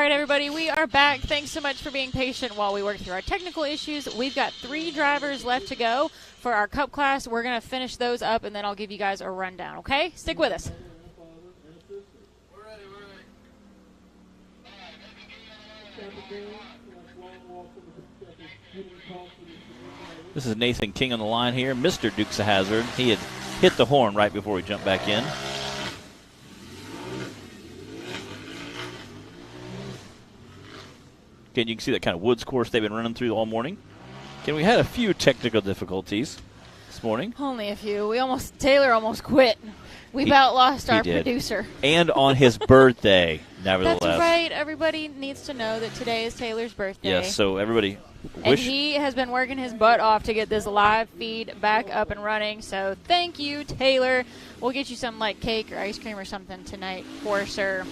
right, everybody, we are back. Thanks so much for being patient while we work through our technical issues. We've got 3 drivers left to go for our Cup class. We're going to finish those up, and then I'll give you guys a rundown, okay? Stick with us. This is Nathan King on the line here, Mr. Dukes of Hazzard. He had hit the horn right before we jumped back in. Again, you can see that kind of woods course they've been running through all morning. Again, we had a few technical difficulties this morning. Only a few. Taylor almost quit. We about lost our producer. And on his birthday, nevertheless. That's right. Everybody needs to know that today is Taylor's birthday. Yes, so everybody and he has been working his butt off to get this live feed back up and running. So thank you, Taylor. We'll get you some like cake or ice cream or something tonight for sure.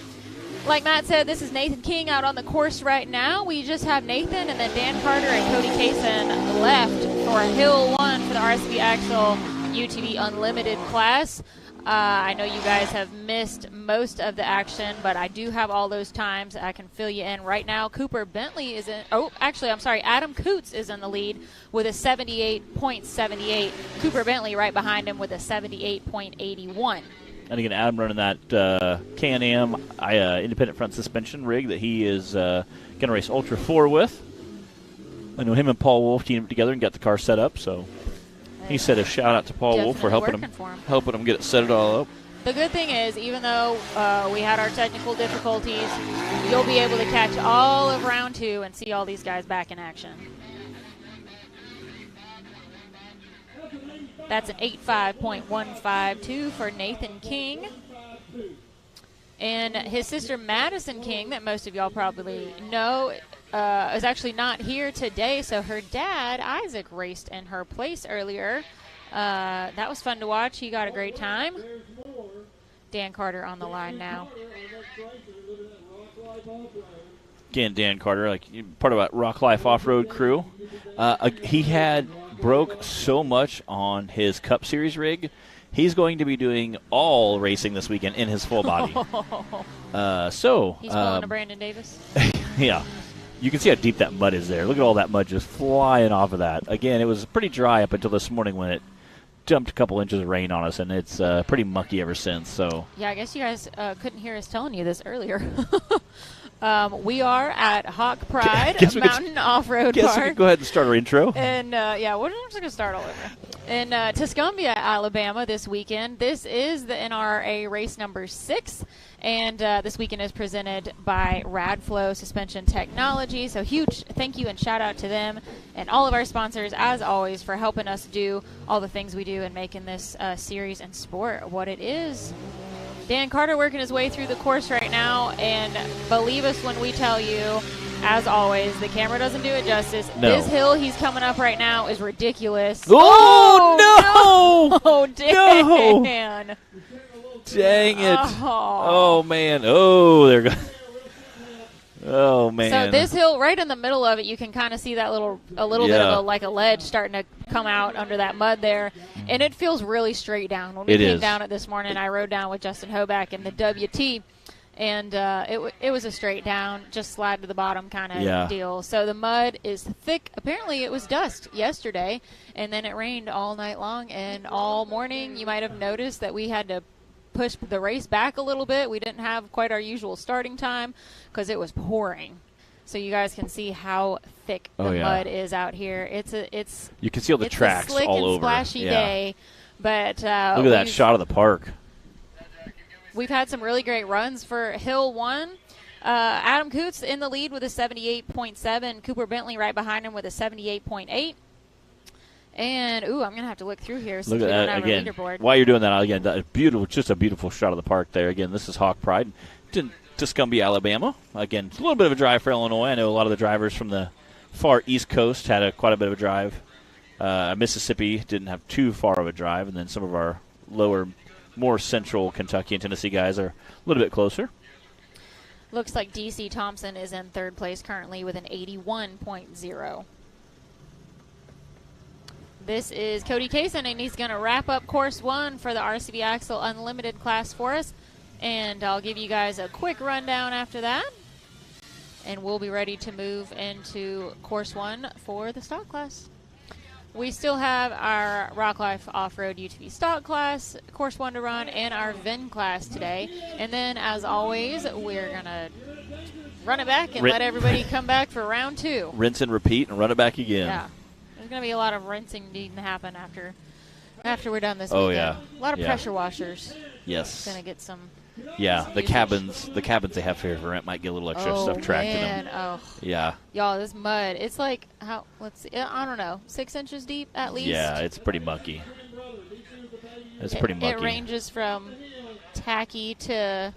Like Matt said, this is Nathan King out on the course right now. We just have Nathan and then Dan Carter and Cody Kaysen left for Hill 1 for the RRTV Axle UTV Unlimited class. I know you guys have missed most of the action, but I do have all those times. I can fill you in right now. Cooper Bentley is in. Oh, actually, I'm sorry. Adam Coots is in the lead with a 78.78. Cooper Bentley right behind him with a 78.81. And again, Adam running that Can-Am independent front suspension rig that he is going to race Ultra 4 with. I know him and Paul Wolf teamed up together and got the car set up, so he said a shout-out to Paul Wolf for helping him get it set all up. The good thing is, even though we had our technical difficulties, you'll be able to catch all of round 2 and see all these guys back in action. That's an 85.152 for Nathan King. And his sister Madison King, that most of y'all probably know, is actually not here today. So her dad, Isaac, raced in her place earlier. That was fun to watch. He got a great time. Dan Carter on the line now. Again, Dan Carter, like part of that Rock Life Off-Road crew. He had broke so much on his Cup Series rig. He's going to be doing all racing this weekend in his full body. He's pulling a Brandon Davis. Yeah. You can see how deep that mud is there. Look at all that mud just flying off of that. Again, it was pretty dry up until this morning when it dumped a couple inches of rain on us, and it's pretty mucky ever since. So yeah, I guess you guys couldn't hear us telling you this earlier. We are at Hawk Pride Mountain Off-Road Park. We could go ahead and start our intro. And, we're just going to start all over. In Tuscumbia, Alabama this weekend. This is the NRRA race number 6. And this weekend is presented by Radflo Suspension Technology. So huge thank you and shout out to them and all of our sponsors, as always, for helping us do all the things we do and making this series and sport what it is. Dan Carter working his way through the course right now, and believe us when we tell you, as always, the camera doesn't do it justice. No. This hill he's coming up right now is ridiculous. Oh, no! Oh, Dan! No. Dang it. Oh, man. Oh, there goes. Oh, man. So this hill, right in the middle of it, you can kind of see that a little bit of a ledge starting to come out under that mud there. And it feels really straight down. When we came down it this morning, I rode down with Justin Hoback in the WT. And it was a straight down, just slide to the bottom kind of deal. So the mud is thick. Apparently it was dust yesterday, and then it rained all night long and all morning. You might have noticed that we had to push the race back a little bit. We didn't have quite our usual starting time because it was pouring. So you guys can see how thick the mud is out here. You can see all the tracks slick all and over. Splashy day, but look at that shot of the park. We've had some really great runs for Hill 1. Adam Coots in the lead with a 78.7. Cooper Bentley right behind him with a 78.8. And, I'm going to have to look through here since we don't have a leaderboard. While you're doing that, again, just a beautiful shot of the park there. Again, this is Hawk Pride, Tuscumbia, Alabama. Again, it's a little bit of a drive for Illinois. I know a lot of the drivers from the far East Coast had quite a bit of a drive. Mississippi didn't have too far of a drive, and then some of our lower, more central Kentucky and Tennessee guys are a little bit closer. Looks like D.C. Thompson is in third place currently with an 81.0. This is Cody Kaysen, and he's going to wrap up course 1 for the RRTV Axle Unlimited class for us. And I'll give you guys a quick rundown after that. and we'll be ready to move into course 1 for the stock class. We still have our Rock Life Off-Road UTV stock class, course 1 to run, and our VIN class today. And then, as always, we're going to run it back and let everybody come back for round 2. Rinse and repeat and run it back again. Yeah. There's going to be a lot of rinsing needing to happen after we're done this Oh, weekend. yeah. A lot of pressure washers. Yes. Going to get some. Yeah, the cabins they have here for rent might get a little extra stuff tracked in them. Oh, yeah. Y'all, this mud, it's like, let's see, I don't know, 6 inches deep at least? Yeah, it's pretty mucky. It's pretty mucky. It ranges from tacky to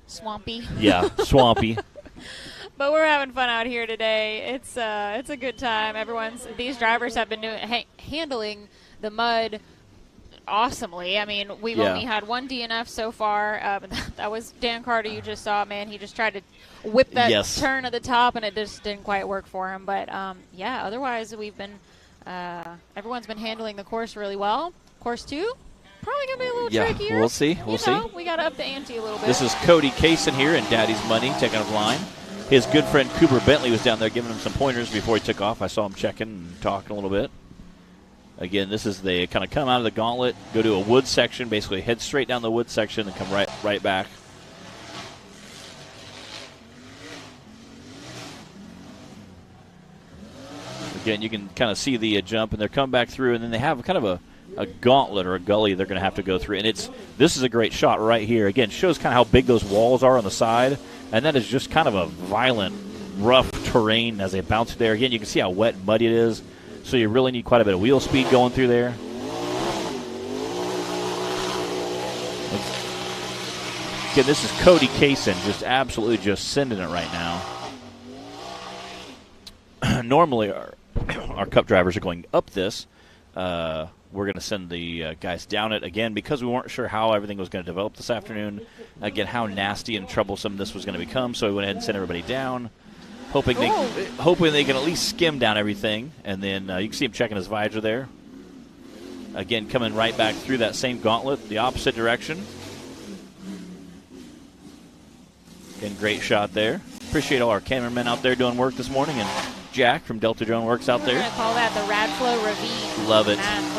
swampy. Yeah, swampy. But we're having fun out here today. It's a good time. These drivers have been handling the mud awesomely. I mean, we've only had one DNF so far. That was Dan Carter you just saw. Man, he just tried to whip that turn at the top, and it just didn't quite work for him. But, yeah, otherwise everyone's been handling the course really well. Course 2, probably going to be a little trickier. We'll see. We'll see. We got to up the ante a little bit. This is Cody Kaysen here in Daddy's Money, taking off line. His good friend Cooper Bentley was down there giving him some pointers before he took off. I saw him checking and talking a little bit. Again, this is they kind of come out of the gauntlet, go to a wood section, basically head straight down the wood section and come right back. Again, you can kind of see the jump, and they're coming back through, and then they have kind of a gauntlet or a gully they're going to have to go through. And this is a great shot right here. Again, shows kind of how big those walls are on the side, and that is just kind of a violent, rough terrain as they bounce there. Again, you can see how wet and muddy it is. So you really need quite a bit of wheel speed going through there. Again, this is Cody Kaysen, just absolutely just sending it right now. Normally, our Cup drivers are going up this. We're going to send the guys down it again because we weren't sure how everything was going to develop this afternoon. Again, how nasty and troublesome this was going to become. So we went ahead and sent everybody down. Hoping they can at least skim down everything. And then you can see him checking his visor there. Again, coming right back through that same gauntlet, the opposite direction. Again, great shot there. Appreciate all our cameramen out there doing work this morning. And Jack from Delta Drone Works out there. We're going to call that the Radflo Ravine. Love it.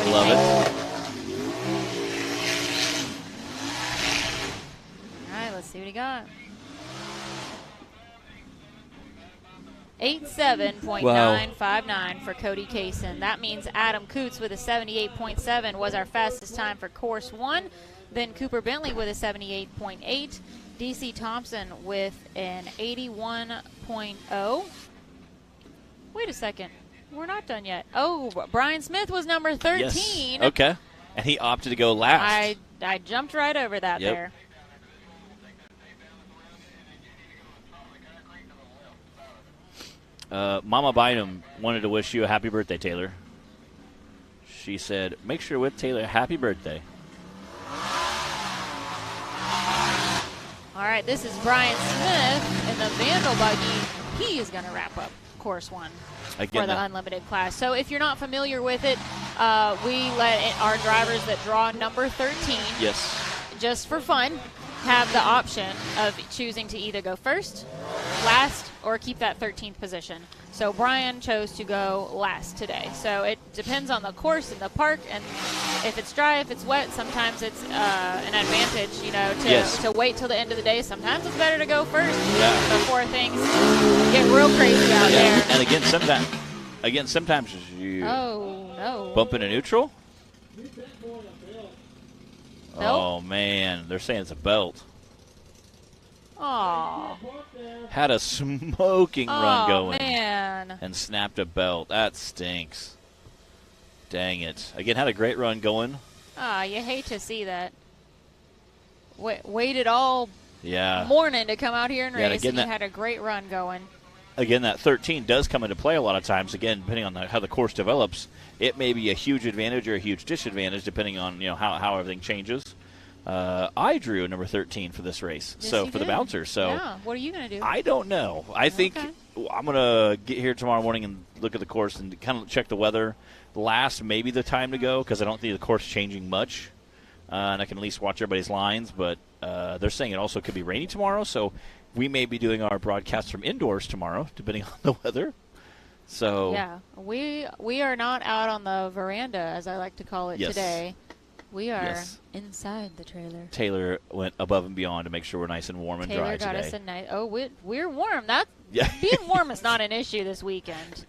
Love it. All right, let's see what he got. 87.959 for Cody Kaysen. That means Adam Coots with a 78.7 was our fastest time for course 1. Then Cooper Bentley with a 78.8. DC Thompson with an 81.0. Wait a second. We're not done yet. Oh, Brian Smith was number 13. Yes. Okay. And he opted to go last. I jumped right over that there. Mama Bynum wanted to wish you a happy birthday, Taylor. She said, make sure with Taylor, happy birthday. All right, this is Brian Smith in the Vandal Buggy. He is going to wrap up course 1 for the Unlimited class. So if you're not familiar with it, we let our drivers that draw number 13, just for fun, have the option of choosing to either go first, last, or keep that 13th position. So Brian chose to go last today. So it depends on the course and the park, and if it's dry, if it's wet, sometimes it's an advantage, to wait till the end of the day. Sometimes it's better to go first before things get real crazy out there. And sometimes you bump into neutral. Nope. Oh, man. They're saying it's a belt. Aw. Had a smoking run going. Man. And snapped a belt. That stinks. Dang it. Again, had a great run going. You hate to see that. Waited all morning to come out here and race, and you had a great run going. Again, that 13 does come into play a lot of times. Again, depending on how the course develops, it may be a huge advantage or a huge disadvantage depending on how everything changes. I drew number 13 for this race, for the bouncer. So what are you going to do? I don't know. I think I'm going to get here tomorrow morning and look at the course and kind of check the weather. Last, maybe the time to go because I don't think the course changing much. And I can at least watch everybody's lines, but they're saying it also could be rainy tomorrow. So we may be doing our broadcast from indoors tomorrow, depending on the weather. So yeah, we are not out on the veranda, as I like to call it today. We are inside the trailer. Taylor went above and beyond to make sure we're nice and warm and dry today. Taylor got us a nice. Oh, we're warm. Being warm is not an issue this weekend.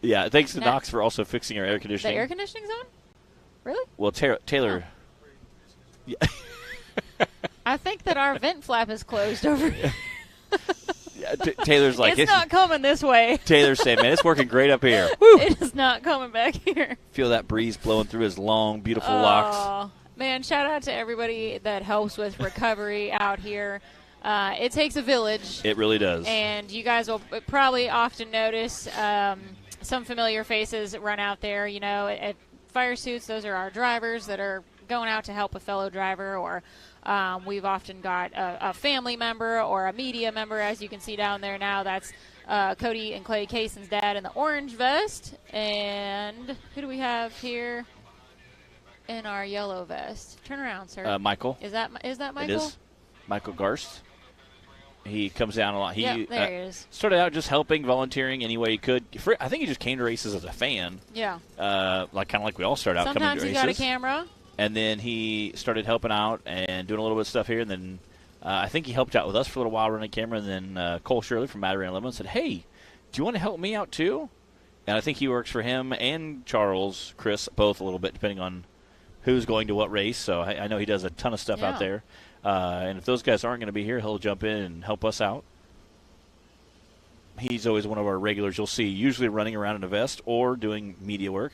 Yeah, thanks to Knox for also fixing our air conditioning. The air conditioning's on? Really? Well, Taylor. Oh. Yeah. I think that our vent flap is closed over here. Yeah, Taylor's like, it's not coming this way. Taylor's saying, man, it's working great up here. Woo. It is not coming back here. Feel that breeze blowing through his long, beautiful locks. Man, shout out to everybody that helps with recovery out here. It takes a village. It really does. And you guys will probably often notice some familiar faces run out there. You know, at fire suits, those are our drivers that are going out to help a fellow driver, or we've often got a family member or a media member, as you can see down there now. That's Cody and Clay Cason's dad in the orange vest. And who do we have here in our yellow vest? Turn around, sir. Michael. Is that Michael? It is. Michael Garst. He comes down a lot. There he is. Started out just helping, volunteering any way he could. I think he just came to races as a fan. Yeah. Kind of like we all start out coming to races. Sometimes he got a camera. And then he started helping out and doing a little bit of stuff here. And then I think he helped out with us for a little while running a camera. And then Cole Shirley from Matarena 11 said, hey, do you want to help me out too? And I think he works for him and Chris, both a little bit, depending on who's going to what race. So I know he does a ton of stuff out there. And if those guys aren't going to be here, he'll jump in and help us out. He's always one of our regulars you'll see, usually running around in a vest or doing media work.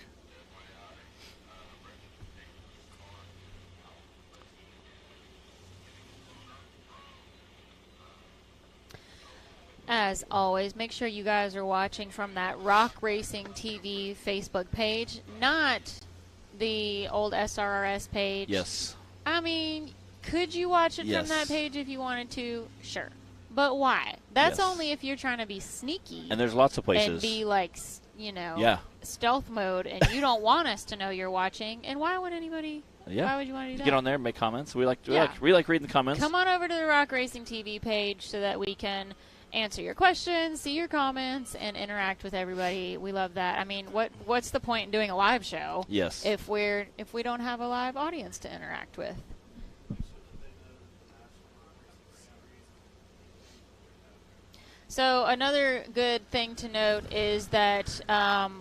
As always, make sure you guys are watching from that Rock Racing TV Facebook page, not the old SRRS page. Yes. I mean, could you watch it from that page if you wanted to? Sure. But why? That's only if you're trying to be sneaky. And there's lots of places. And be like, stealth mode, and you don't want us to know you're watching. And why would anybody... Yeah. Why would you want to do that? Get on there and make comments. We like reading the comments. Come on over to the Rock Racing TV page so that we can answer your questions, see your comments, and interact with everybody. We love that. I mean, what's the point in doing a live show? Yes. If we don't have a live audience to interact with. So another good thing to note is that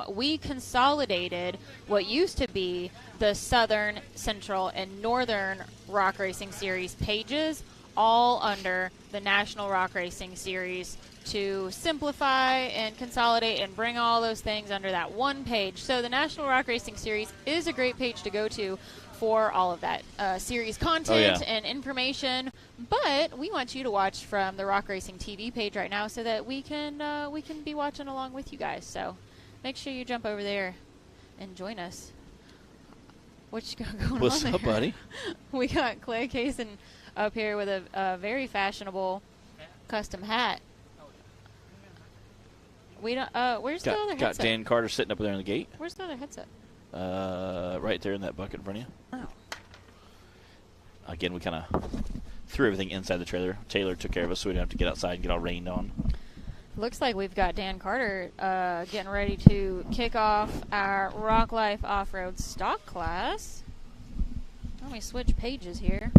we consolidated what used to be the Southern, Central, and Northern Rock Racing Series pages all under the National Rock Racing Series to simplify and consolidate and bring all those things under that one page. So the National Rock Racing Series is a great page to go to for all of that series content and information. But we want you to watch from the Rock Racing TV page right now so that we can be watching along with you guys. So make sure you jump over there and join us. What you got going on there? What's up, buddy? We got Clay Cason up here with a very fashionable custom hat. We don't. Where's the other headset? Got Dan Carter sitting up there in the gate. Where's the other headset? Right there in that bucket in front of you. Oh. Again, we kind of threw everything inside the trailer. Taylor took care of us, so we didn't have to get outside and get all rained on. Looks like we've got Dan Carter getting ready to kick off our Rock Life Off-Road Stock class. Let me switch pages here.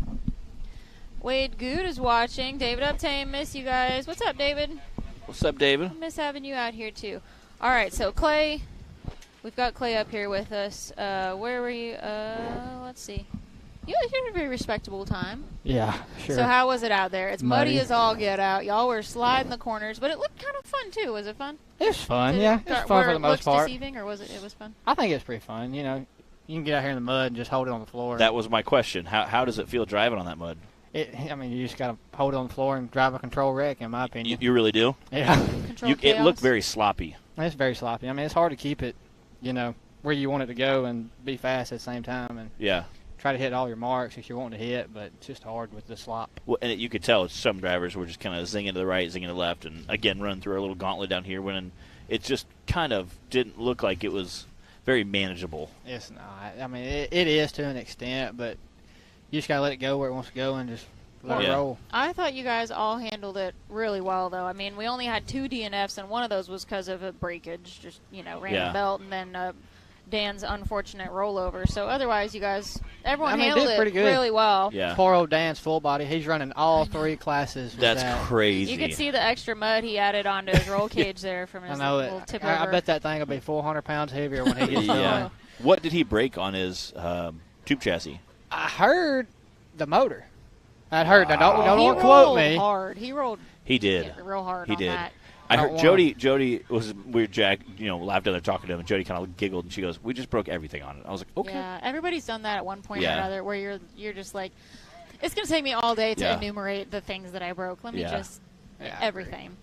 Wade Good is watching. David Uptime, miss you guys. What's up, David? What's up, David? Miss having you out here, too. All right, so Clay, we've got Clay up here with us. Where were you? Let's see. You had a very respectable time. Yeah, sure. So how was it out there? It's muddy as all get out. Y'all were sliding the corners, but it looked kind of fun, too. Was it fun? It was fun, yeah. It was fun for the most part. Deceiving, or was it was fun? I think it was pretty fun. You know, you can get out here in the mud and just hold it on the floor. That was my question. How does it feel driving on that mud? I mean, you just got to hold it on the floor and drive a control wreck, in my opinion. You really do? Yeah. It looked very sloppy. It's very sloppy. I mean, it's hard to keep it, where you want it to go and be fast at the same time. And try to hit all your marks if you're wanting to hit, but it's just hard with the slop. Well, and you could tell some drivers were just kind of zinging to the right, zinging to the left, and again running through our little gauntlet down here when it just kind of didn't look like it was very manageable. It's not. I mean, it is to an extent, but you just got to let it go where it wants to go and just Let it roll. I thought you guys all handled it really well, though. I mean, we only had 2 DNFs, and one of those was because of a breakage, just, random belt, and then Dan's unfortunate rollover. So otherwise, you guys, everyone handled it really well. Yeah. Poor old Dan's full body. He's running all 3 classes. That's crazy. You could see the extra mud he added onto his roll cage there from his little tip over. I bet that thing will be 400 pounds heavier when he gets done. What did he break on his tube chassis? I heard the motor. I'd heard that. Don't quote me. He rolled. He did. Real hard. He on did. That. I heard Jody was weird. Jack, laughed at her talking to him, and Jody kind of giggled, and she goes, "We just broke everything on it." I was like, "Okay." Yeah, everybody's done that at one point or another, where you're just like, it's gonna take me all day to enumerate the things that I broke. Let me just everything.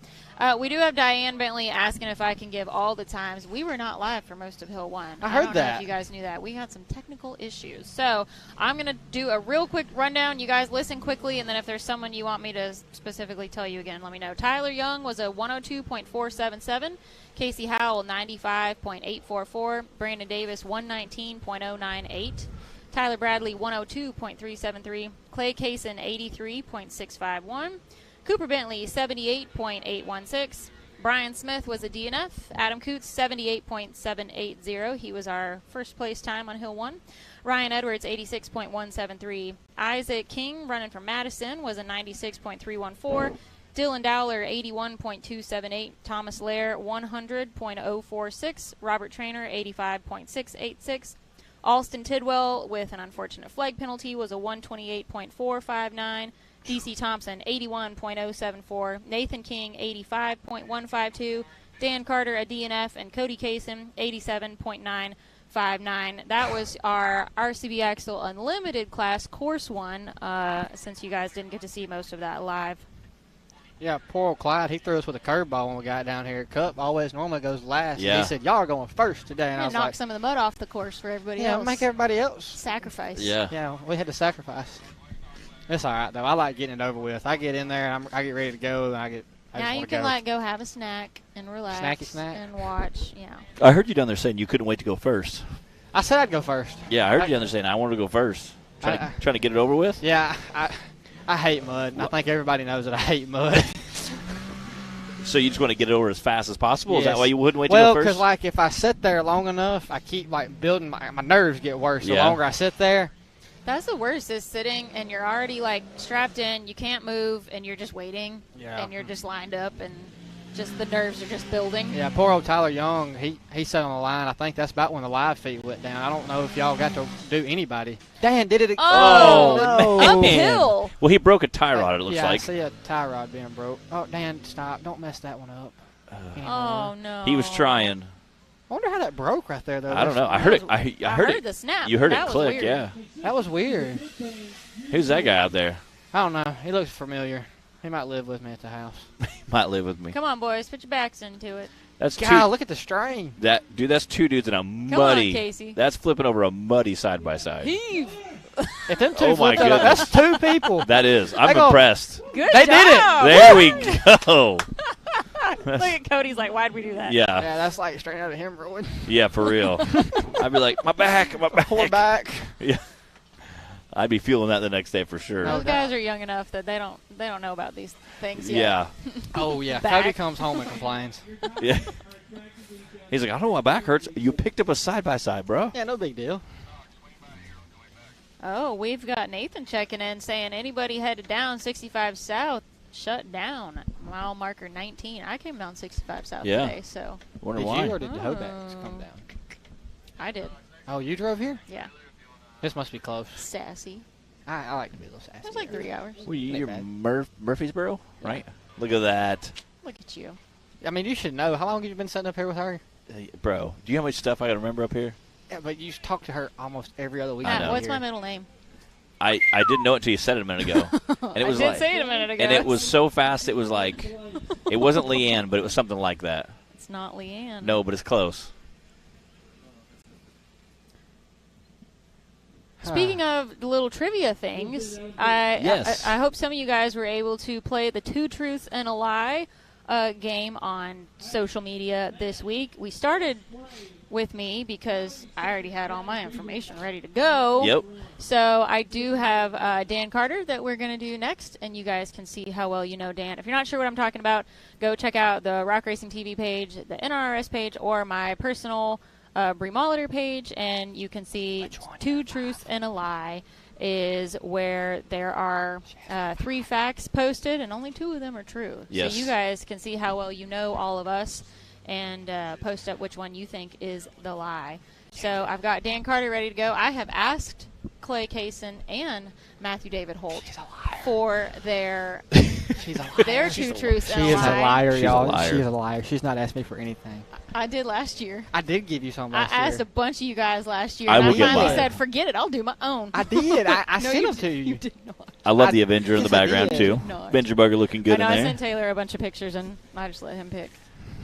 We do have Diane Bentley asking if I can give all the times. We were not live for most of Hill 1. I heard don't that. know if you guys knew that. We had some technical issues. So I'm going to do a real quick rundown. You guys listen quickly, and then if there's someone you want me to specifically tell you again, let me know. Tyler Young was a 102.477. Casey Howell, 95.844. Brandon Davis, 119.098. Tyler Bradley, 102.373. Clay Kaysen, 83.651. Cooper Bentley, 78.816. Brian Smith was a DNF. Adam Coots, 78.780. He was our first place time on Hill 1. Ryan Edwards, 86.173. Isaac King, running from Madison, was a 96.314. Dylan Dowler, 81.278. Thomas Lair, 100.046. Robert Trainer, 85.686. Alston Tidwell, with an unfortunate flag penalty, was a 128.459. DC Thompson, 81.074. Nathan King, 85.152. Dan Carter, a DNF, and Cody Kaysen, 87.959. That was our RCB Axle Unlimited class Course 1, since you guys didn't get to see most of that live. Yeah, poor old Clyde. He threw us with a curveball when we got down here. Cup always normally goes last. Yeah. And he said, y'all are going first today. And I was knock like, some of the mud off the course for everybody else. Yeah, make everybody else. Sacrifice. Yeah. Yeah, we had to sacrifice. It's all right, though. I like getting it over with. I get in there, and I get ready to go, and I now you can go have a snack and relax snack and watch. Yeah. I heard you down there saying you couldn't wait to go first. I said I'd go first. Yeah, I heard you down there saying I wanted to go first. Trying to get it over with? Yeah, I hate mud, and I think everybody knows that I hate mud. So you just want to get it over as fast as possible? Yes. Is that why you wouldn't wait to go first? Well, because if I sit there long enough, I keep building my nerves get worse. The longer I sit there. That's the worst, is sitting and you're already strapped in, you can't move, and you're just waiting, and you're just lined up, and just the nerves are just building. Yeah, poor old Tyler Young, he sat on the line. I think that's about when the live feed went down. I don't know if y'all got to do anybody. Dan did it again. Oh, no. Uphill. Well, he broke a tie rod, it looks like. Yeah, I see a tie rod being broke. Oh, Dan, stop. Don't mess that one up. Oh, no. He was trying. I wonder how that broke right there, though. I don't know. I heard it. I heard it. The snap. You heard that it click, weird. yeah. That was weird. Who's that guy out there? I don't know. He looks familiar. He might live with me at the house. Might live with me. Come on, boys. Put your backs into it. That's God, look at the strain. That's 2 dudes in a muddy. Come on, Casey. That's flipping over a muddy side by side. Heave. If them two Oh, my flipped up, that's 2 people. That is. I'm impressed. Good They job. did it. There we go. Look at Cody's like, why'd we do that? Yeah. Yeah, that's straight out of him rolling. Yeah, for real. I'd be like, my back. Pull back. Yeah. I'd be feeling that the next day for sure. Those guys are young enough that they don't know about these things yet. Yeah. Oh, yeah. Back. Cody comes home and complains. Yeah. He's like, I don't know, my back hurts. You picked up a side-by-side, bro. Yeah, no big deal. Oh, we've got Nathan checking in saying anybody headed down 65 South shut down. Mile marker 19. I came down 65 South today, so. Wonder did why. you or did the Hobacks come down? I did. Oh, you drove here? Yeah. This must be close. Sassy. I like to be a little sassy. It was 3 hours. Well, you're bad. Murfreesboro, right? Look at that. Look at you. I mean, you should know. How long have you been sitting up here with her? Bro, do you know how much stuff I got to remember up here? Yeah, but you talk to her almost every other week. I know. What's my middle name? I didn't know it until you said it a minute ago. And it was I did say it a minute ago. And it was so fast, it was like, it wasn't Leanne, but it was something like that. It's not Leanne. No, but it's close. Speaking of the little trivia things, I hope some of you guys were able to play the 2 Truths and a Lie game on social media this week. We started with me because I already had all my information ready to go. Yep. So I do have Dan Carter that we're going to do next, and you guys can see how well you know Dan. If you're not sure what I'm talking about, go check out the Rock Racing TV page, the NRRS page, or my personal Brie Molitor page, and you can see 2 truths and a lie is where there are 3 facts posted, and only 2 of them are true. Yes. So you guys can see how well you know all of us and post up which one you think is the lie. So I've got Dan Carter ready to go. I have asked Clay Kaysen and Matthew David Holt for their 2 truths and a lie. She is a liar, y'all. liar. She's a liar. She's not asked me for anything. I did last year. I did give you some last I year. asked a bunch of you guys last year, I and will I get finally mine. said, forget it, I'll do my own. I did. I No, sent them to you. You did not. I love the Avenger in the yes, I background, did. too. No. Avenger bugger looking good I know, in I there. sent Taylor a bunch of pictures, and I just let him pick.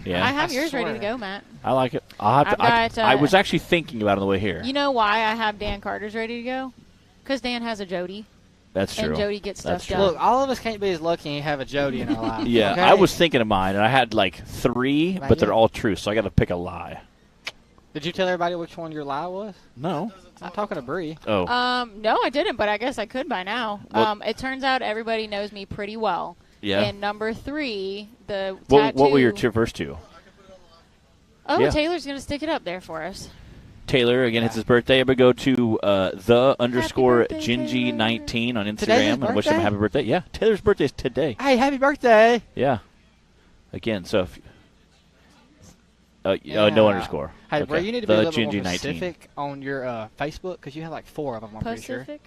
Yeah. I have I yours ready to swear. go, Matt. I like it. I'll have to, I've got, I was actually thinking about it on the way here. You know why I have Dan Carter's ready to go? Because Dan has a Jody, That's true. and Jody gets That's stuff true. done. Look, all of us can't be as lucky and have a Jody in our life. Yeah, okay? I was thinking of mine, and I had like 3, Right, but they're yeah. all true, so I got to pick a lie. Did you tell everybody which one your lie was? No. I'm talking to Bree. Oh. No, I didn't, but I guess I could by now. Well- It turns out everybody knows me pretty well. Yeah. And number 3, the What were your tattoo- first 2? Oh, Yeah. Taylor's going to stick it up there for us. Taylor, again, it's his birthday. I'm going to go to the_Gingy19 on Instagram Today's his and wish him a birthday? happy birthday. Yeah, Taylor's birthday is today. Hey, happy birthday! Yeah. Again, so if no Yeah. underscore. Hey, Okay. Bree, you need to be a little bit more Gingy19. specific on your Facebook because you have like 4 of them, I'm pretty sure. Pacific?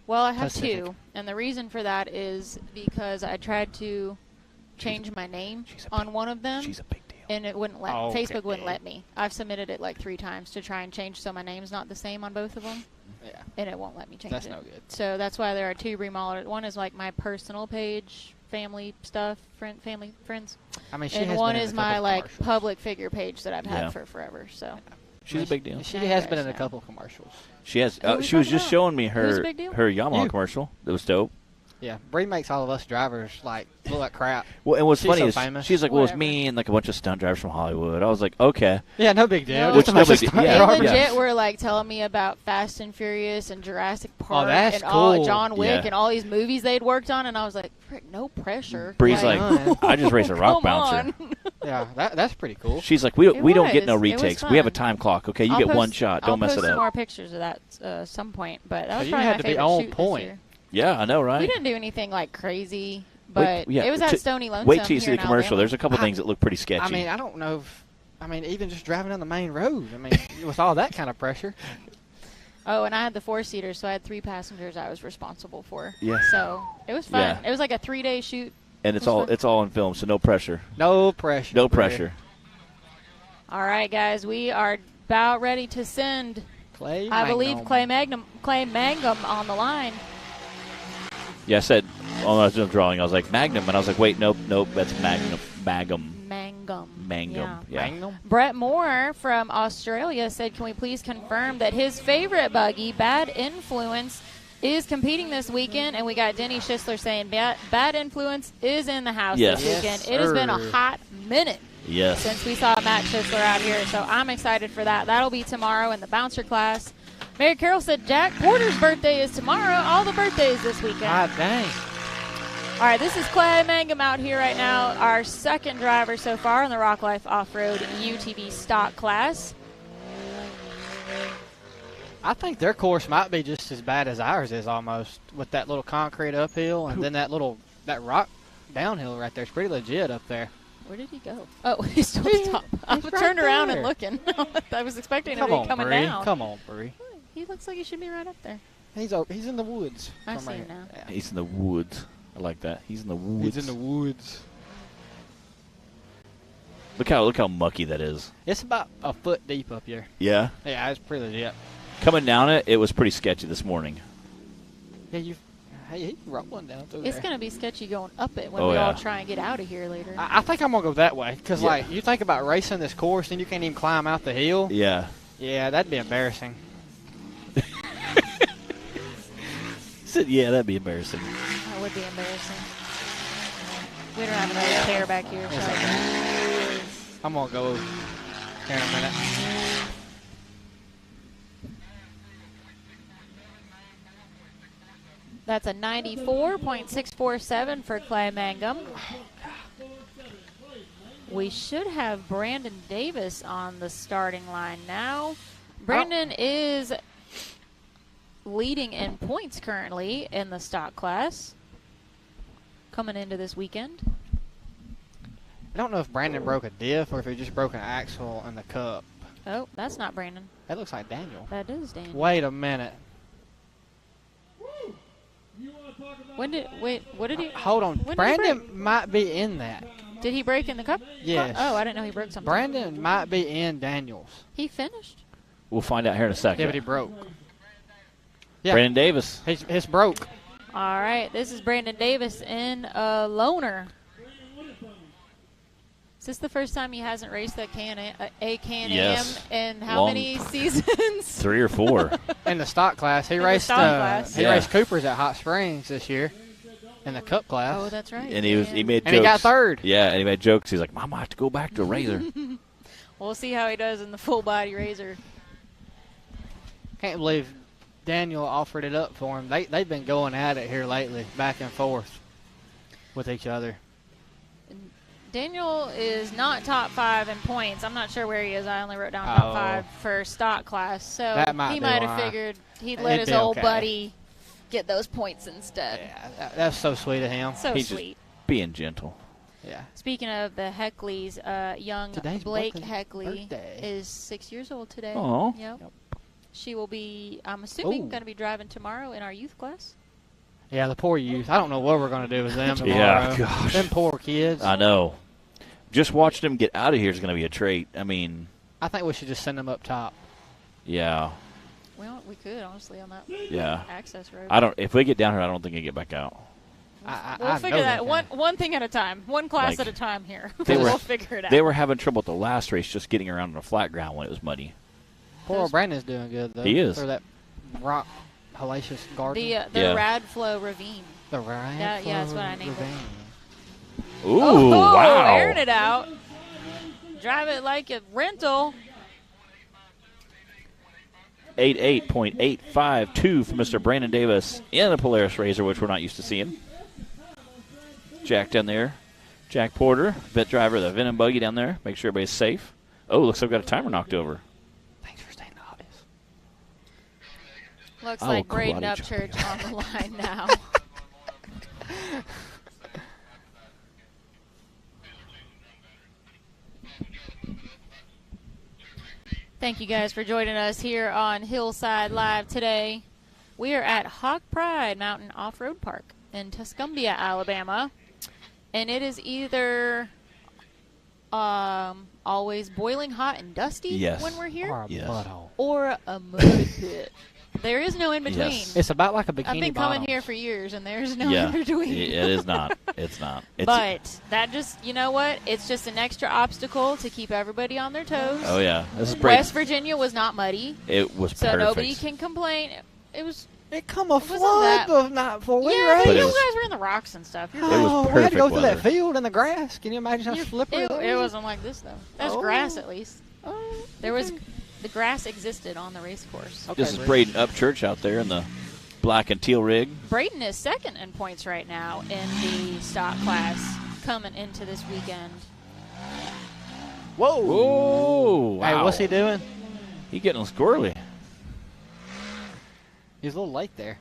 Well, I have Pacific. 2, and the reason for that is because I tried to change my name she's a on one of them, She's a big deal. and it wouldn't let. Okay. Facebook wouldn't let me. I've submitted it like 3 times to try and change so my name's not the same on both of them, Yeah, and it won't let me change that's it. no good. So that's why there are 2 remodeled. One is like my personal page, family stuff, family friends, I mean, she and has one been in is a couple my like commercials. public figure page that I've had Yeah. for forever. So She's a big deal. She Now you has guys been in a know. couple commercials. She has. Who are we She was talking just about? showing me Who's a her big deal? Yamaha You. commercial. That was dope. Yeah, Bree makes all of us drivers like look like crap. Well, and what's She's funny so is famous. she's like, well, it's Whatever. me and like a bunch of stunt drivers from Hollywood. I was like, okay. Yeah, no big deal. No. Just Which a bunch no of big stunt deal. They Yeah, drivers. legit were like telling me about Fast and Furious and Jurassic Park that's and all cool. John Wick Yeah. and all these movies they'd worked on, and I was like, frick, no pressure. Bree's Like, like, I just race a rock come bouncer. on. Yeah, that's pretty cool. She's like, we don't get no was. It was retakes. We have a fun. time clock. Okay, you I'll get post- one shot. Don't mess I'll it post some up. more pictures of that some point, but that was you probably had my to be favorite on shoot this point. year. Yeah, I know, right? We didn't do anything like crazy, but yeah, it was t- at Stony Lonesome. Wait till you see here the in commercial. Alabama. There's a couple things that look pretty sketchy. I mean, I don't know if, even just driving down the main road. I mean, with all that kind of pressure. Oh, and I had the 4-seater, so I had 3 passengers I was responsible for. Yeah. So it was fun. Yeah. It was like a 3-day shoot. and It was fun. it's all on film, so no pressure. No pressure. No Bree. pressure. All right, guys, we are about ready to send. Clay I believe Magnum. Clay Mangum on the line. Yeah, I said when I was doing drawing, I was like Magnum, and I was like, wait, nope, that's Magnum. Mangum. Yeah. Magnum. Brett Moore from Australia said, can we please confirm that his favorite buggy, Bad Influence, is competing this weekend? And we got Denny Schisler saying Bad Influence is in the house Yes. this weekend. Yes, It has been a sir. hot minute Yes. since we saw Matt Schisler out here, so I'm excited for that. That'll be tomorrow in the bouncer class. Mary Carroll said Jack Porter's birthday is tomorrow. All the birthdays this weekend. God dang. All right, this is Clay Mangum out here right now, our second driver so far in the Rock Life Off-Road UTV stock class. I think their course might be just as bad as ours is almost, with that little concrete uphill and then that rock downhill right there. It's pretty legit up there. Where did he go? Oh, he's still He's- top. I he's right turned around and there. looking. I was expecting him Come to be on, coming Bree. down. Come on, Bree. He looks like he should be right up there. He's in the woods. I Come see right him here. now. Yeah. He's in the woods. I like that. He's in the woods. He's in the woods. Look how mucky that is. It's about a foot deep up here. Yeah. Yeah, it's pretty legit. Coming down it was pretty sketchy this morning. Yeah, he's rolling down through It's there. going to be sketchy going up it when Oh, we yeah. all try and get out of here later. I think I'm gonna go that way because, Yeah. like, you think about racing this course and you can't even climb out the hill. Yeah. Yeah, that'd be embarrassing. Said, yeah, that'd be embarrassing. That would be embarrassing. We don't have another chair back here. So. I'm gonna go here in a minute. That's a 94.647 for Clay Mangum. We should have Brandon Davis on the starting line now. Brandon is leading in points currently in the stock class coming into this weekend. I don't know if Brandon broke a diff or if he just broke an axle in the cup. Oh, that's not Brandon. That looks like Daniel. That is Daniel. Wait a minute. What did he? Hold on. Brandon might be in that. Did he break in the cup? Yes. Oh, I didn't know he broke something. Brandon might be in Daniels. He finished. We'll find out here in a second. Yeah, but he broke. Yeah. Brandon Davis. His broke. All right, this is Brandon Davis in a loaner. Is this the first time he hasn't raced that Can-Am in how many seasons? 3 or 4. In the stock class. He raced raced Cooper's at Hot Springs this year in the Cup class. Oh, that's right. And he made jokes. And he got third. Yeah, and he made jokes. He's like, Mom, I have to go back to a Razor. We'll see how he does in the full body Razor. Can't believe Daniel offered it up for him. They've been going at it here lately, back and forth with each other. Daniel is not top 5 in points. I'm not sure where he is. I only wrote down top 5 for stock class. So he might have figured he'd let his old buddy get those points instead. Yeah, that's so sweet of him. He's sweet. Just being gentle. Yeah. Speaking of the Heckleys, young Blake Heckley is 6 years old today. Oh. Yep. She will be, I'm assuming, going to be driving tomorrow in our youth class. Yeah, the poor youth. I don't know what we're going to do with them tomorrow. Yeah, gosh. Them poor kids. I know. Just watching them get out of here is going to be a treat. I mean, I think we should just send them up top. Yeah. Well, we could, honestly, on that access road. If we get down here, I don't think they get back out. We'll figure that one thing at a time, one class at a time here. We'll figure it out. They were having trouble at the last race just getting around on the flat ground when it was muddy. Poor Brandon's doing good, though. He is. For that rock hellacious garden. The Radflo Ravine. The Radflo that's what I named Ravine. it. Ooh, wow. Airing it out. Drive it like a rental. 88.852 for Mr. Brandon Davis in a Polaris Razor, which we're not used to seeing. Jack down there. Jack Porter, vet driver of the Venom Buggy down there. Make sure everybody's safe. Oh, looks like I've got a timer knocked over. Thanks for staying honest. Looks like Braden Upchurch on the line now. Thank you guys for joining us here on Hillside Live today. We are at Hawk Pride Mountain Off-Road Park in Tuscumbia, Alabama. And it is either always boiling hot and dusty when we're here, or a mud pit. There is no in between. Yes. It's about like a bikini I've been bottom. coming here for years, and there's no in between. It is not. It's not. But that just, you know what? It's just an extra obstacle to keep everybody on their toes. Oh, yeah. This is great. West Virginia was not muddy. It was so perfect. So nobody can complain. It come a flood the night before we raced. But you guys were in the rocks and stuff. It was perfect we had to go through weather. that field in the grass. Can you imagine how slippery it was? It wasn't like this, though. There's grass, at least. The grass existed on the race course. Okay, this is Braden Upchurch out there in the black and teal rig. Braden is second in points right now in the stock class coming into this weekend. Whoa. Whoa. Wow. Hey, what's he doing? He getting squirrely. He's a little late there.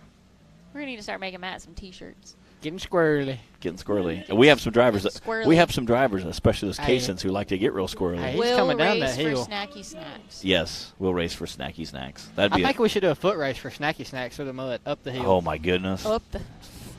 We're going to need to start making Matt some T-shirts. Getting squirrely. Getting squirrely. And we have some drivers, especially those Casons, who like to get real squirrely. Hey, he's coming down that hill. We'll race for Snacky Snacks. Yes, we'll race for Snacky Snacks. I think we should do a foot race for Snacky Snacks through the mud, up the hill. Oh, my goodness.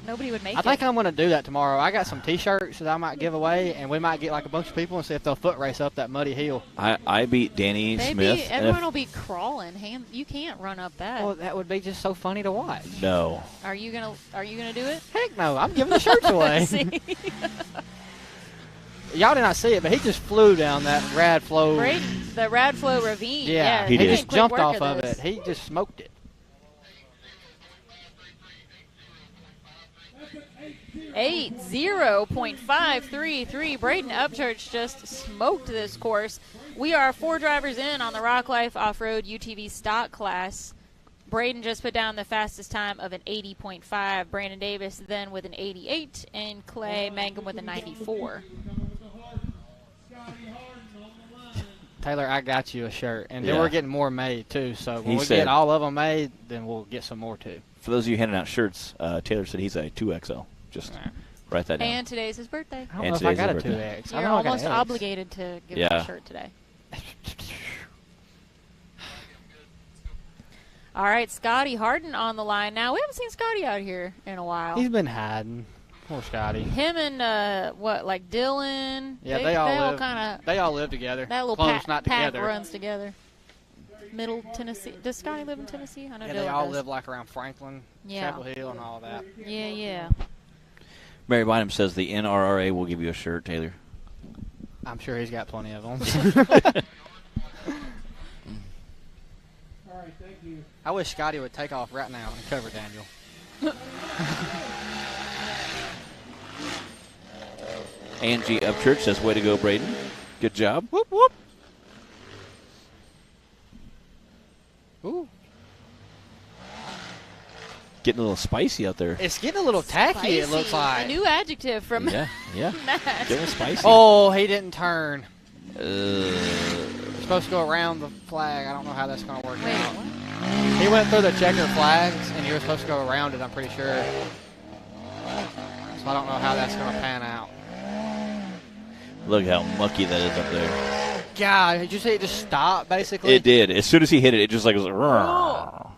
Nobody would make it. I think I'm going to do that tomorrow. I got some T-shirts that I might give away, and we might get like a bunch of people and see if they'll foot race up that muddy hill. I beat Danny Smith. Everyone will be crawling. You can't run up that. Well, that would be just so funny to watch. No. Are you gonna do it? Heck no! I'm giving the shirts away. Y'all did not see it, but he just flew down that Radflo. The Radflo Ravine. Yeah, he just jumped off of it. He just smoked it. 80.533. Braden Upchurch just smoked this course. We are 4 drivers in on the Rock Life Off-Road UTV stock class. Braden just put down the fastest time of an 80.5. Brandon Davis then with an 88, and Clay Mangum with a 94. Taylor, I got you a shirt, and then Yeah. we're getting more made too. So when He we said- get all of them made, then we'll get some more too. For those of you handing out shirts, Taylor said he's a 2XL. Just write that down. And today's his birthday. I don't And know if I today's got a his 2X. I You're know I got almost an X. obligated to give him a shirt today. All right, Scotty Harden on the line now. We haven't seen Scotty out here in a while. He's been hiding. Poor Scotty. Him and Dylan. Yeah, they all kind of. They all live together. That little Close, pack, not pack together. runs together. Middle Tennessee. Does Scotty live in Tennessee? I know Yeah, Dylan they all does. live like around Franklin, Chapel Hill, and all that. Yeah. Mary Bynum says the NRRA will give you a shirt, Taylor. I'm sure he's got plenty of them. All right, thank you. I wish Scotty would take off right now and cover Daniel. Angie Upchurch says, way to go, Braden. Good job. Whoop, whoop. Ooh. Getting a little spicy out there. It's getting a little tacky, it looks Spicy. like. A new adjective from Yeah. Matt. Getting spicy. Oh, he didn't turn. Uh, Supposed to go around the flag. I don't know how that's going to work Wait, out. what? He went through the checker flags, and he was supposed to go around it, I'm pretty sure. So I don't know how that's going to pan out. look how mucky that is up there. God, did you say it just stopped, basically? It did. As soon as he hit it, it just like was. Oh.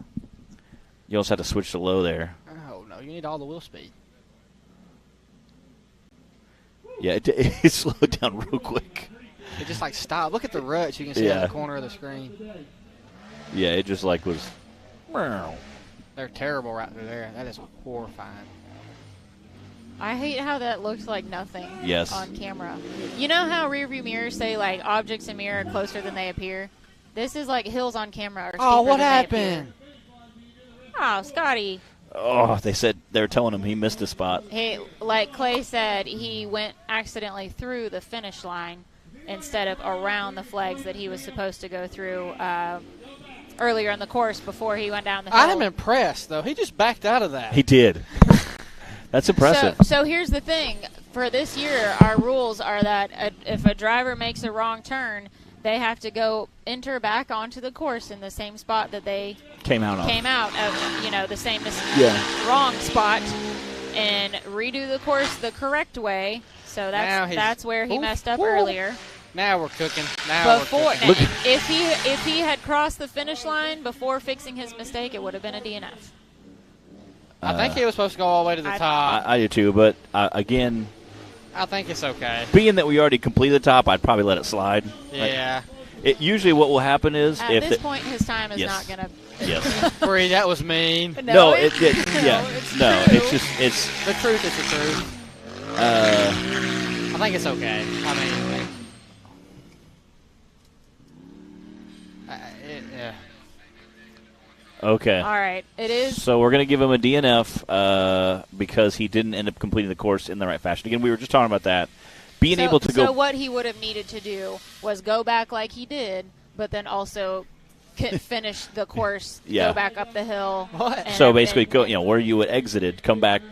You also had to switch to low there. Oh, no, you need all the wheel speed. Yeah, it slowed down real quick. It just like stopped. Look at the ruts you can see in Yeah. the corner of the screen. Yeah, it just like was. They're terrible right through there. That is horrifying. I hate how that looks like nothing Yes. on camera. You know how rearview mirrors say like objects in mirror are closer than they appear? This is like hills on camera are Oh, steeper what than they happened? appear. Oh, Scotty. Oh, they were telling him he missed a spot. Hey, like Clay said, he went accidentally through the finish line instead of around the flags that he was supposed to go through earlier in the course before he went down the hill. I'm impressed, though. He just backed out of that. He did. That's impressive. So here's the thing. For this year, our rules are that if a driver makes a wrong turn, they have to go enter back onto the course in the same spot that they Came out of. the same Yeah. wrong spot, and redo the course the correct way. So that's where he messed up earlier. Now we're cooking. Now Before, we're cooking. Look- if he had crossed the finish line before fixing his mistake, it would have been a DNF. I think he was supposed to go all the way to the top. I do too, but again, I think it's okay. being that we already completed the top, I'd probably let it slide. Yeah. Usually what will happen is At this point, his time is Yes. not going to. Yes. Bree, that was mean. No, it's yeah, true. it's The truth is the truth. I think it's okay. I mean, yeah. okay. All right, it is. So we're going to give him a DNF because he didn't end up completing the course in the right fashion. Again, we were just talking about that. Being able to go. So what he would have needed to do was go back like he did, but then also finish the course, Yeah. go back up the hill. What? So basically, go where you had exited, go back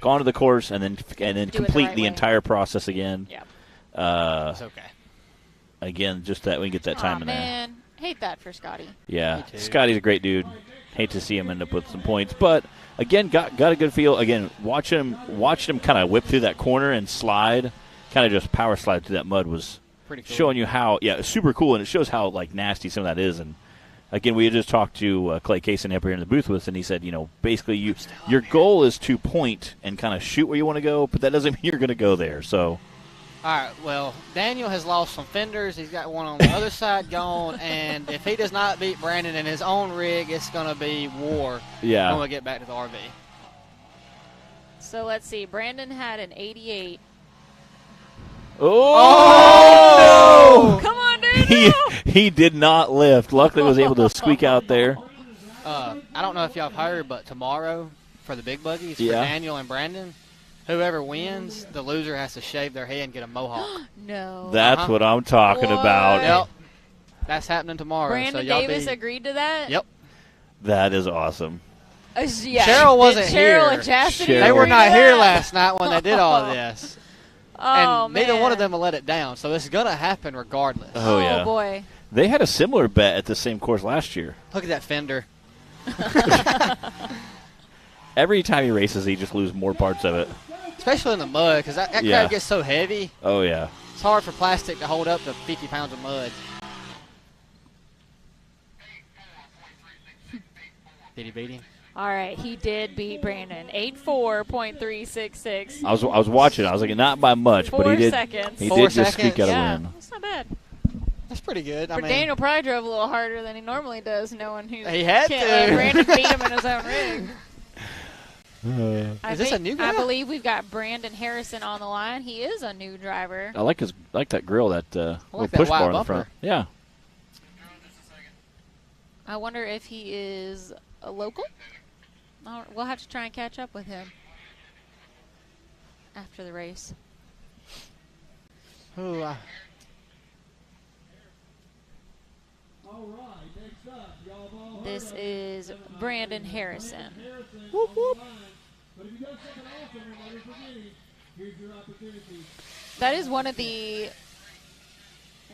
onto the course, and then the complete right the way. entire process again. Yeah. It's okay. Again, just that we can get that time Aw, in there. man, hate that for Scotty. Yeah, Me too. Scotty's a great dude. Hate to see him end up with some points, but again, got a good feel. Again, watching him kind of whip through that corner and slide, kind of just power slide through that mud was Pretty cool. showing you how. Yeah, it's super cool, and it shows how like nasty some of that is. And again, we had just talked to Clay Kaysen up here in the booth with us, and he said, basically your goal is to point and kind of shoot where you want to go, but that doesn't mean you're going to go there. So. All right, well, Daniel has lost some fenders. He's got one on the other side gone, and if he does not beat Brandon in his own rig, it's going to be war Yeah. when we get back to the RV. So let's see. Brandon had an 88. Oh! Come on, Daniel! He did not lift. Luckily, was able to squeak out there. I don't know if y'all have heard, but tomorrow for the big buggies, for Yeah. Daniel and Brandon, whoever wins, the loser has to shave their head and get a mohawk. No. That's what I'm talking What? about. Yep. That's happening tomorrow. Brandon so y'all Davis agreed to that? Yep. That is awesome. Yeah. Cheryl wasn't Cheryl here. and Chastity. Cheryl. They were not figured it here out. last night when they did all of this. Oh, And neither one of man. them will let it down, so it's going to happen regardless. Oh, yeah. Boy. They had a similar bet at the same course last year. Look at that fender. Every time he races, he just loses more parts of it. Especially in the mud, because that Yeah. crab gets so heavy. Oh, yeah. It's hard for plastic to hold up to 50 pounds of mud. Did he beat him? All right, he did beat Brandon. 84.366. I was watching. I was like, not by much, but 4 he did. seconds. He 4 did just seconds? squeak out Yeah, a win. that's not bad. That's pretty good. I But mean, Daniel probably drove a little harder than he normally does, knowing who He had can't to. let Brandon beat him in his own rig. Is this a new guy? I believe we've got Brandon Harrison on the line. He is a new driver. I like that grill, that little like that push wide bar in the bumper. front. Yeah. I wonder if he is a local. We'll have to try and catch up with him after the race. Ooh, All right, next up, y'all have all heard This of is Brandon Harrison. Harrison Whoop, on the whoop. line. But if you got something awesome and never forgetting, here's your opportunity. That is one of the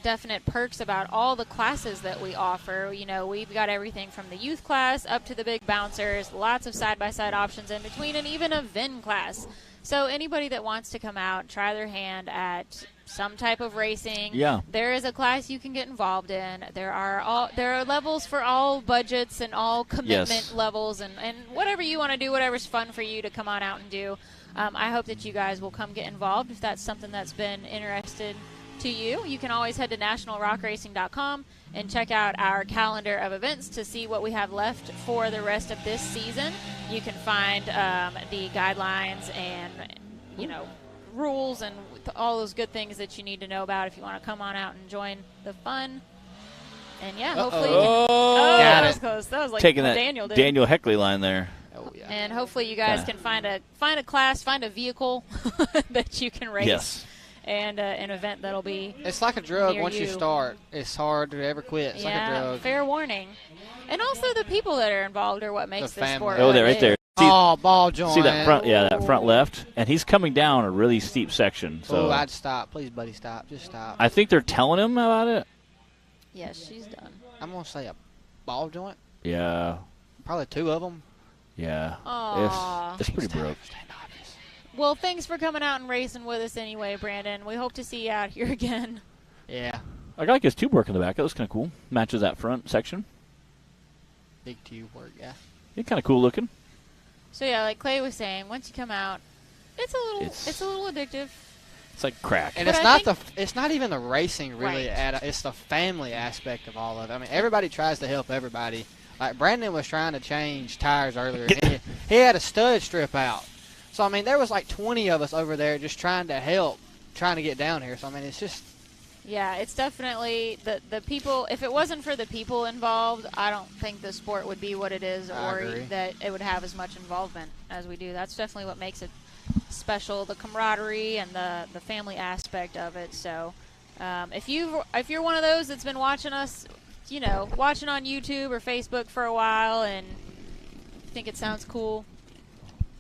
definite perks about all the classes that we offer. You know, we've got everything from the youth class up to the big bouncers, lots of side-by-side options in between, and even a VIN class. So anybody that wants to come out, try their hand at some type of racing, Yeah. there is a class you can get involved in. There are levels for all budgets and all commitment Yes. levels, and whatever you want to do, whatever's fun for you to come on out and do. I hope that you guys will come get involved if that's something that's been interested to you. You can always head to nationalrockracing.com and check out our calendar of events to see what we have left for the rest of this season. You can find the guidelines and, rules and all those good things that you need to know about if you want to come on out and join the fun. And, yeah, hopefully you can... Oh, that Got was it. close. That was like taking what that Daniel did. Daniel Heckley line there. oh yeah. And hopefully you guys can find a class, find a vehicle that you can race. Yes. And an event that'll be It's like a drug. near Once you you. start, it's hard to ever quit. It's like a drug. fair warning. And also the people that are involved are what makes The this family. sport. Oh, what there, it right there. is. Oh, ball joint. See that front? Yeah, that front left, and he's coming down a really steep section. So Oh, I'd stop. Please, buddy, stop. Just stop. I think they're telling him about it. Yes, she's done. I'm going to say a ball joint. Yeah, Probably 2 of them. yeah. Aw. It's pretty broke. Well, thanks for coming out and racing with us anyway, Brandon. We hope to see you out here again. Yeah. I like his tube work in the back. That was kind of cool. Matches that front section. Big tube work, yeah. It's kind of cool looking. So yeah, like Clay was saying, once you come out, it's a little addictive. It's like crack. And But it's I not it's not even the racing really. Right. It's the family aspect of all of it. I mean, everybody tries to help everybody. Like Brandon was trying to change tires earlier. And he had a stud strip out. So I mean, there was like 20 of us over there just trying to help, trying to get down here. So I mean, it's just Yeah, it's definitely the people. If it wasn't for the people involved, I don't think the sport would be what it is, I or agree. that it would have as much involvement as we do. That's definitely what makes it special, the camaraderie and the family aspect of it. So, if you're one of those that's been watching us, watching on YouTube or Facebook for a while, and think it sounds cool,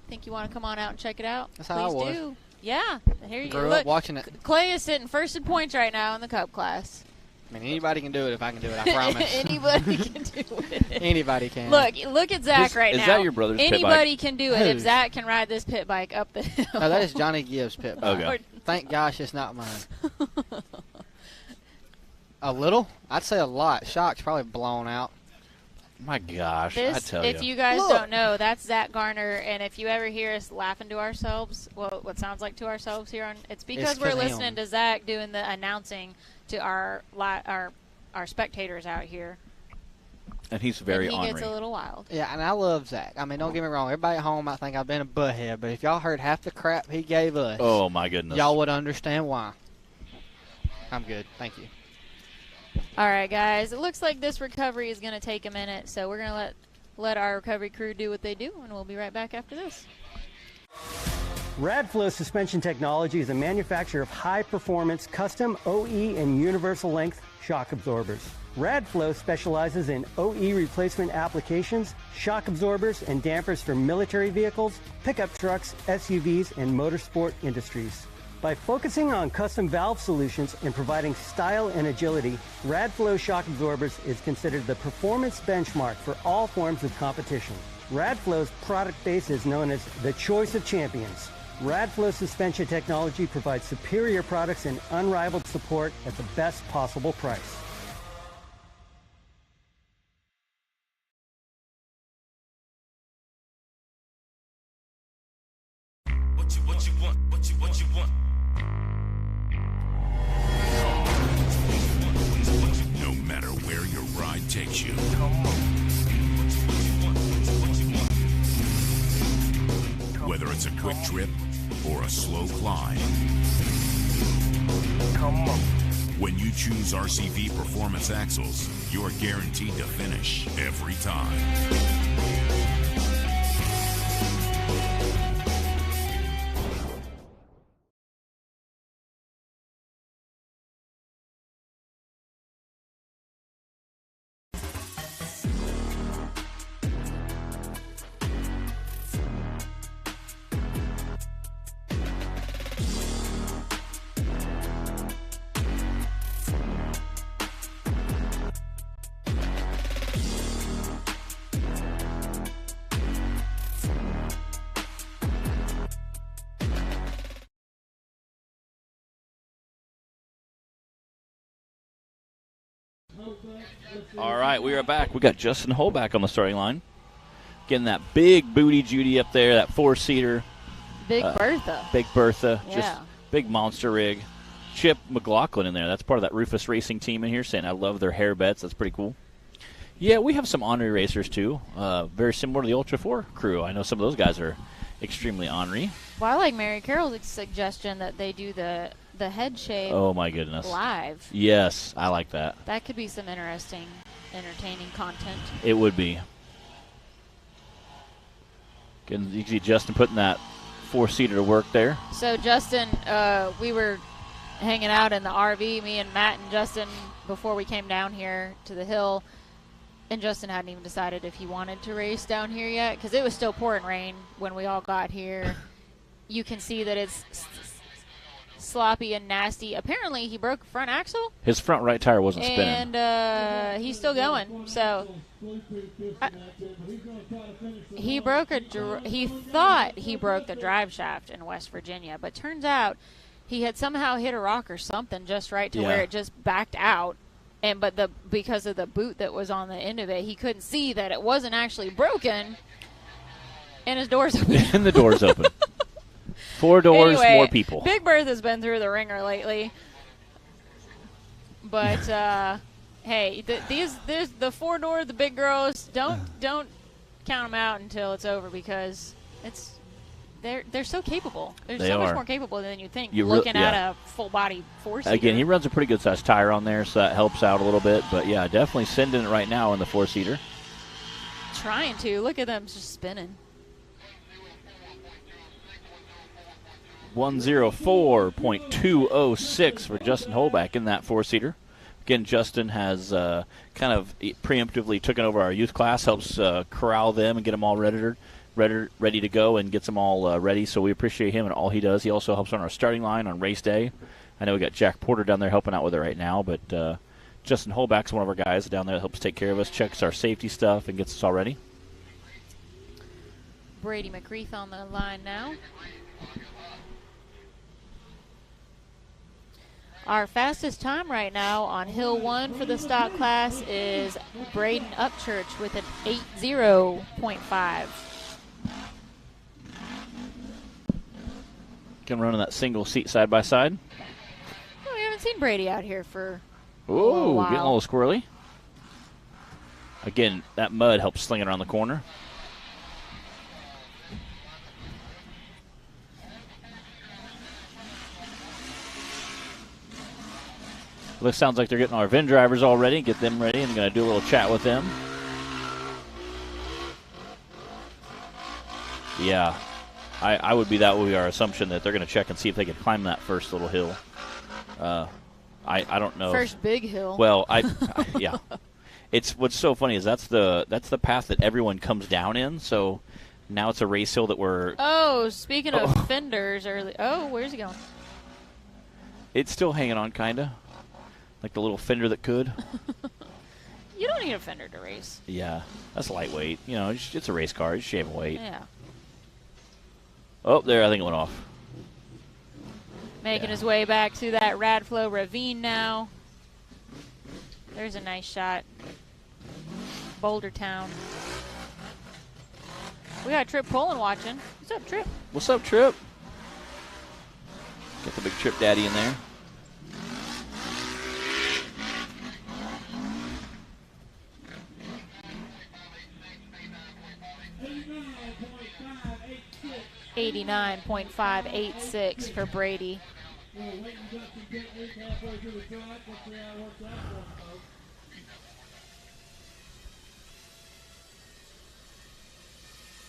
think you want to come on out and check it out, That's how I please was. do. Yeah, here you grew go. up watching it. Clay is sitting first in points right now in the Cup class. I mean, anybody can do it if I can do it. I promise. Anybody can do it. Anybody can. Look at Zach Is- right is now. that your brother's pit bike? Anybody can do it if Whose? Zach can ride this pit bike up the hill. No, that is Johnny Gibbs' pit bike. Okay. Thank gosh it's not mine. A little? I'd say a lot. Shock's probably blown out. My gosh, I This, tell if you guys Look. don't know, that's Zach Garner, and if you ever hear us laughing to ourselves, well, what sounds like to ourselves here on, it's because It's we're 'cause of listening him. to Zach doing the announcing to our spectators out here. And he's very and he ornery. gets a little wild. Yeah, and I love Zach. I mean, don't get me wrong. Everybody at home might think I've been a butthead, but if y'all heard half the crap he gave us, Oh my goodness. y'all would understand why. I'm good. Thank you. All right, guys. It looks like this recovery is going to take a minute, so we're going to let our recovery crew do what they do, and we'll be right back after this. Radflo Suspension Technology is a manufacturer of high-performance custom OE and universal length shock absorbers. Radflo specializes in OE replacement applications, shock absorbers, and dampers for military vehicles, pickup trucks, SUVs, and motorsport industries. By focusing on custom valve solutions and providing style and agility, Radflo shock absorbers is considered the performance benchmark for all forms of competition. Radflo's product base is known as the choice of champions. Radflo suspension technology provides superior products and unrivaled support at the best possible price. What you want? No matter where your ride takes you. Whether it's a quick trip or a slow climb. When you choose RCV Performance Axles, you're guaranteed to finish every time. All right, we are back. We got Justin Hull back on the starting line. Getting that big booty Judy up there, that four-seater. Big Bertha. Big Bertha. Yeah. Just big monster rig. Chip McLaughlin in there. That's part of that Rufus Racing team in here saying I love their hair bets. That's pretty cool. Yeah, we have some ornery racers, too. Very similar to the Ultra 4 crew. I know some of those guys are extremely ornery. Well, I like Mary Carroll's suggestion that they do the head shave Oh, my goodness. live. Yes, I like that. That could be some interesting, entertaining content. It would be. You can see Justin putting that four-seater to work there. So, Justin, we were hanging out in the RV, me and Matt and Justin, before we came down here to the hill. And Justin hadn't even decided if he wanted to race down here yet, because it was still pouring rain when we all got here. You can see that it's sloppy and nasty. Apparently, he broke a front axle. His front right tire wasn't spinning. And he's still going. So he thought he broke the drive shaft in West Virginia, but turns out he had somehow hit a rock or something just right to where it just backed out. But because of the boot that was on the end of it, he couldn't see that it wasn't actually broken. And his door's open. And the door's open. 4 doors, anyway, more people. Big Bertha's been through the ringer lately. But hey, the 4-door, the big girls, don't count them out until it's over, because they're so capable. They're so much more capable than you think. Looking at a full body 4-seater. Again, he runs a pretty good sized tire on there, so that helps out a little bit. But yeah, definitely sending it right now in the 4-seater. Trying to. Look at them just spinning. 104.206 for Justin Holback in that 4-seater. Again, Justin has kind of preemptively taken over our youth class, helps corral them and get them all ready to go, and gets them all ready. So we appreciate him and all he does. He also helps on our starting line on race day. I know we got Jack Porter down there helping out with it right now, but Justin Holback's one of our guys down there that helps take care of us, checks our safety stuff, and gets us all ready. Brady McCreath on the line now. Our fastest time right now on Hill 1 for the stock class is Braden Upchurch with an 8:0.5. Can run in that single seat side by side. Oh, we haven't seen Brady out here for a Ooh, while. getting a little squirrely. Again, that mud helps sling it around the corner. Sounds like they're getting our VIN drivers all ready. Get them ready, and going to do a little chat with them. Yeah, I would be that would be our assumption that they're going to check and see if they can climb that first little hill. I don't know. First big hill. Well, yeah. It's what's so funny is that's the path that everyone comes down in. So now it's a race hill that we're. Oh, speaking of fenders, where's he going? It's still hanging on, kinda, like the little fender that could. You don't need a fender to race. Yeah, that's lightweight. You know, it's a race car. It's shaving weight. Yeah. Oh, there, I think it went off. Making his way back through that Radflo ravine now. There's a nice shot. Boulder Town. We got Trip Pullen watching. What's up, Trip? What's up, Trip? Get the big Trip Daddy in there. $89.586 for Brady.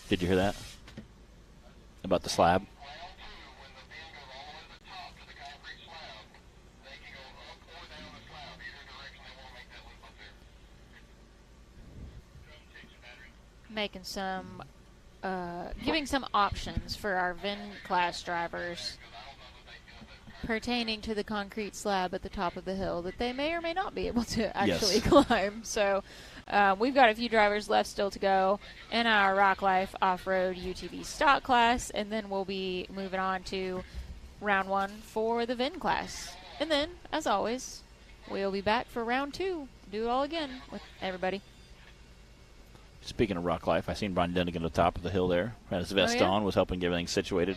Did you hear that? About the slab? Making some, giving some options for our VIN class drivers pertaining to the concrete slab at the top of the hill that they may or may not be able to actually climb. So we've got a few drivers left still to go in our Rock Life Off-Road UTV stock class, and then we'll be moving on to round 1 for the VIN class. And then, as always, we'll be back for round 2. Do it all again with everybody. Speaking of Rock Life, I seen Brian Dunnigan at the top of the hill there. Had his vest on, was helping get everything situated.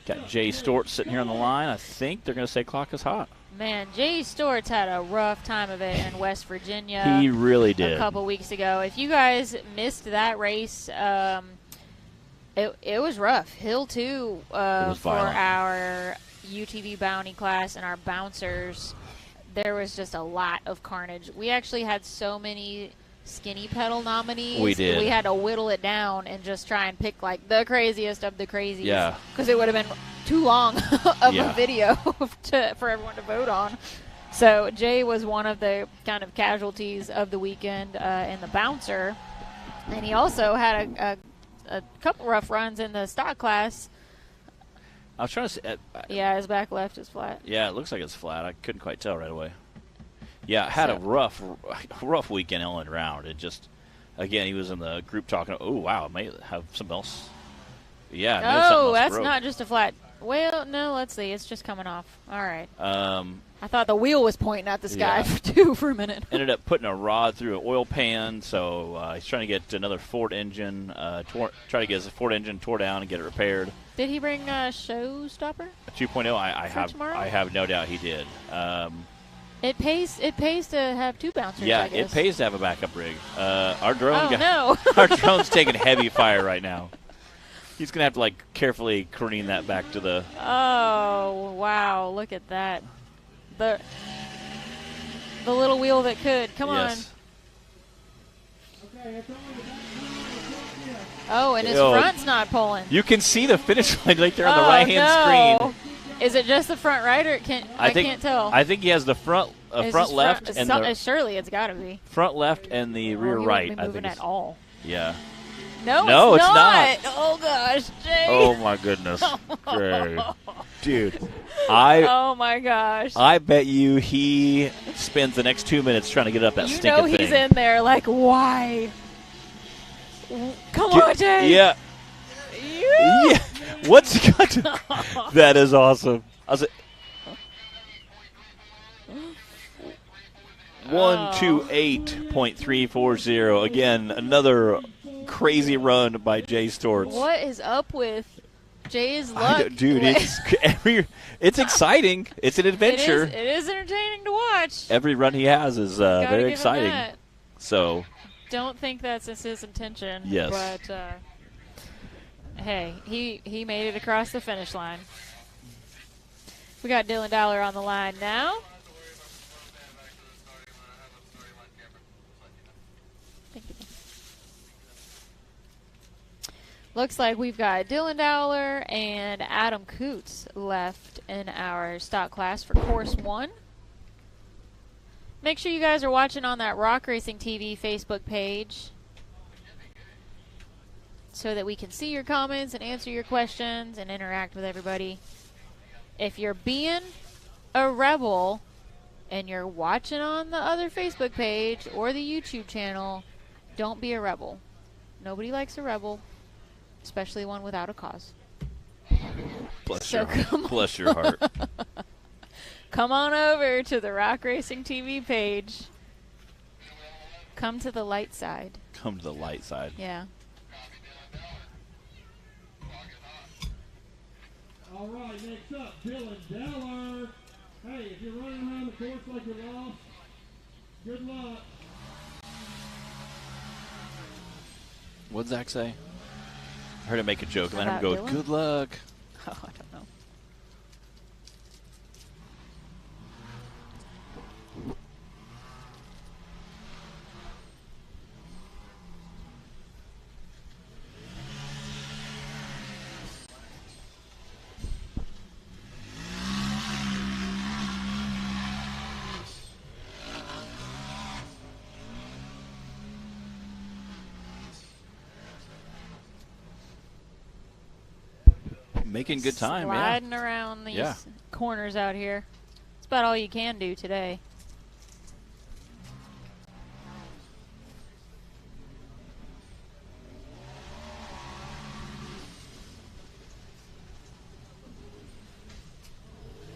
Got Jay Stort sitting here on the line. I think they're going to say clock is hot. Man, Jay Stort's had a rough time of it in West Virginia. He really did. A couple weeks ago. If you guys missed that race, it was rough. Hill 2 for our UTV bounty class and our bouncers. There was just a lot of carnage. We actually had so many skinny pedal nominees. We did. We had to whittle it down and just try and pick like the craziest of the crazies. Yeah. Because it would have been too long of a video for everyone to vote on. So Jay was one of the kind of casualties of the weekend in the bouncer. And he also had a couple rough runs in the stock class. I was trying to say. Yeah, his back left is flat. Yeah, it looks like it's flat. I couldn't quite tell right away. Yeah, I had a rough weekend all around. It just, again, he was in the group talking. Oh wow, it may have something else. Yeah. Oh, that's broke. Not just a flat. Well, no. Let's see. It's just coming off. All right. I thought the wheel was pointing at the sky for a minute. Ended up putting a rod through an oil pan, so he's trying to get another Ford engine. Try to get his Ford engine tore down and get it repaired. Did he bring a Showstopper? A 2.0. I have no doubt he did. It pays to have two bouncers. Yeah, I guess. It pays to have a backup rig. Our drone. No. Our drone's taking heavy fire right now. He's gonna have to carefully careen that back to the. Oh wow! Look at that. The little wheel that could. Come on. Oh, and his front's not pulling. You can see the finish line right there on the right-hand screen. Is it just the front right, or I can't tell? I think he has the front left and surely it's got to be front left and the rear right. I think at all. Yeah. No, it's not. Oh gosh, Jay. Oh my goodness, Jay. Dude, oh my gosh. I bet you he spends the next 2 minutes trying to get up that stinking thing. He's in there why? Come on, Jay. Yeah. Yeah. What's he got to? That is awesome. I was 128.340. Again, another crazy run by Jay Storts. What is up with Jay's luck? Dude, it's exciting. It's an adventure. It is entertaining to watch. Every run he has is very exciting. So, don't think that's his intention. Yes. But hey, he made it across the finish line. We got Dylan Dollar on the line now. Looks like we've got Dylan Dowler and Adam Coots left in our stock class for course 1. Make sure you guys are watching on that Rock Racing TV Facebook page so that we can see your comments and answer your questions and interact with everybody. If you're being a rebel and you're watching on the other Facebook page or the YouTube channel, don't be a rebel. Nobody likes a rebel, especially one without a cause. Bless your heart. Come on over to the Rock Racing TV page. Come to the light side. Come to the light side. Yeah. All right, next up, Dylan Dowler. Hey, if you're running around the course like you're lost, good luck. What'd Zach say? I heard him make a joke and then him About go, Dylan? good luck. Oh, I don't know. Making good time, Sliding around these corners out here. It's about all you can do today.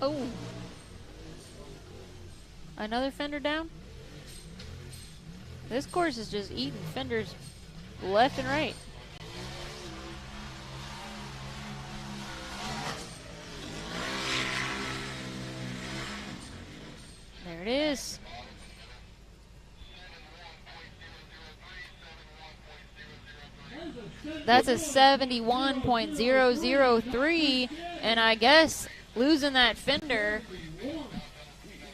Oh. Another fender down? This course is just eating fenders left and right. There it is. That's a 71.003, and I guess losing that fender,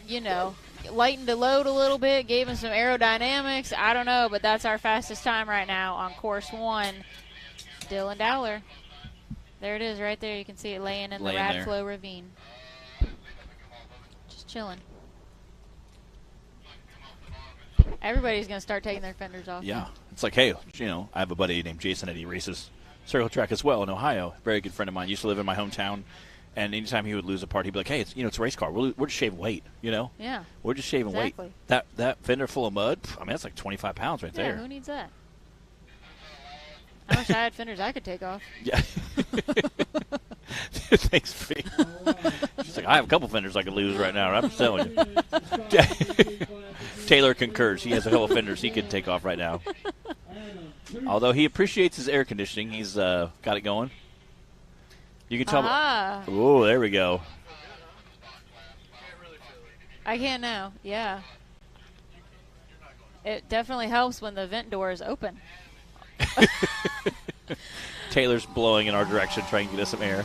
you know, lightened the load a little bit, gave him some aerodynamics. I don't know, but that's our fastest time right now on course 1. Dylan Dowler. There it is right there. You can see it laying in the Radflo ravine. Just chilling. Everybody's going to start taking their fenders off. Yeah. It's like, hey, you know, I have a buddy named Jason Eddie races circle track as well in Ohio. Very good friend of mine. Used to live in my hometown. And anytime he would lose a part, he'd be like, hey, it's a race car. We're just shaving weight, you know? Yeah. We're just shaving weight. That fender full of mud, I mean, that's like 25 pounds right there. Yeah, who needs that? I wish I had fenders I could take off. Yeah. Thanks, Bree. She's like, I have a couple fenders I could lose right now. I'm telling you. Taylor concurs. He has a couple fenders he could take off right now. Although he appreciates his air conditioning. He's got it going. You can tell. Oh, there we go. I can now. Yeah. It definitely helps when the vent door is open. Taylor's blowing in our direction, trying to get us some air.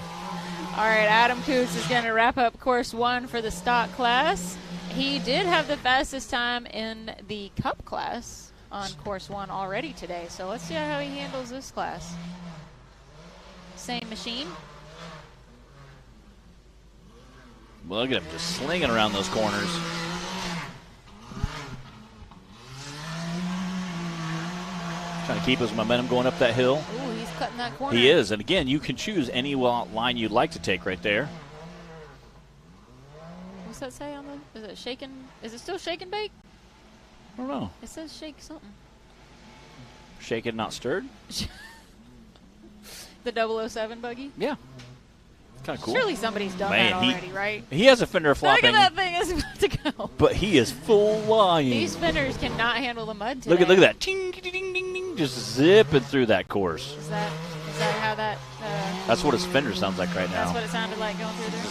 All right, Adam Coots is going to wrap up course 1 for the stock class. He did have the fastest time in the cup class on course 1 already today, so let's see how he handles this class. Same machine. Well, look at him just slinging around those corners. Trying to keep his momentum going up that hill. Ooh, he's cutting that corner. He is, and again, you can choose any line you'd like to take right there. What's that say on the? Is it shaking? Is it still shake and bake? I don't know. It says shake something. Shaken, not stirred? The 007 buggy? Yeah. Kind of cool. Surely somebody's done that already, right? He has a fender flopping. Look at that thing is about to go. But he is flying. These fenders cannot handle the mud today. Look at that. Ting, ding, ding, ding, ding, just zipping through that course. Is that how that... that's what his fender sounds like right now. That's what it sounded like going through there?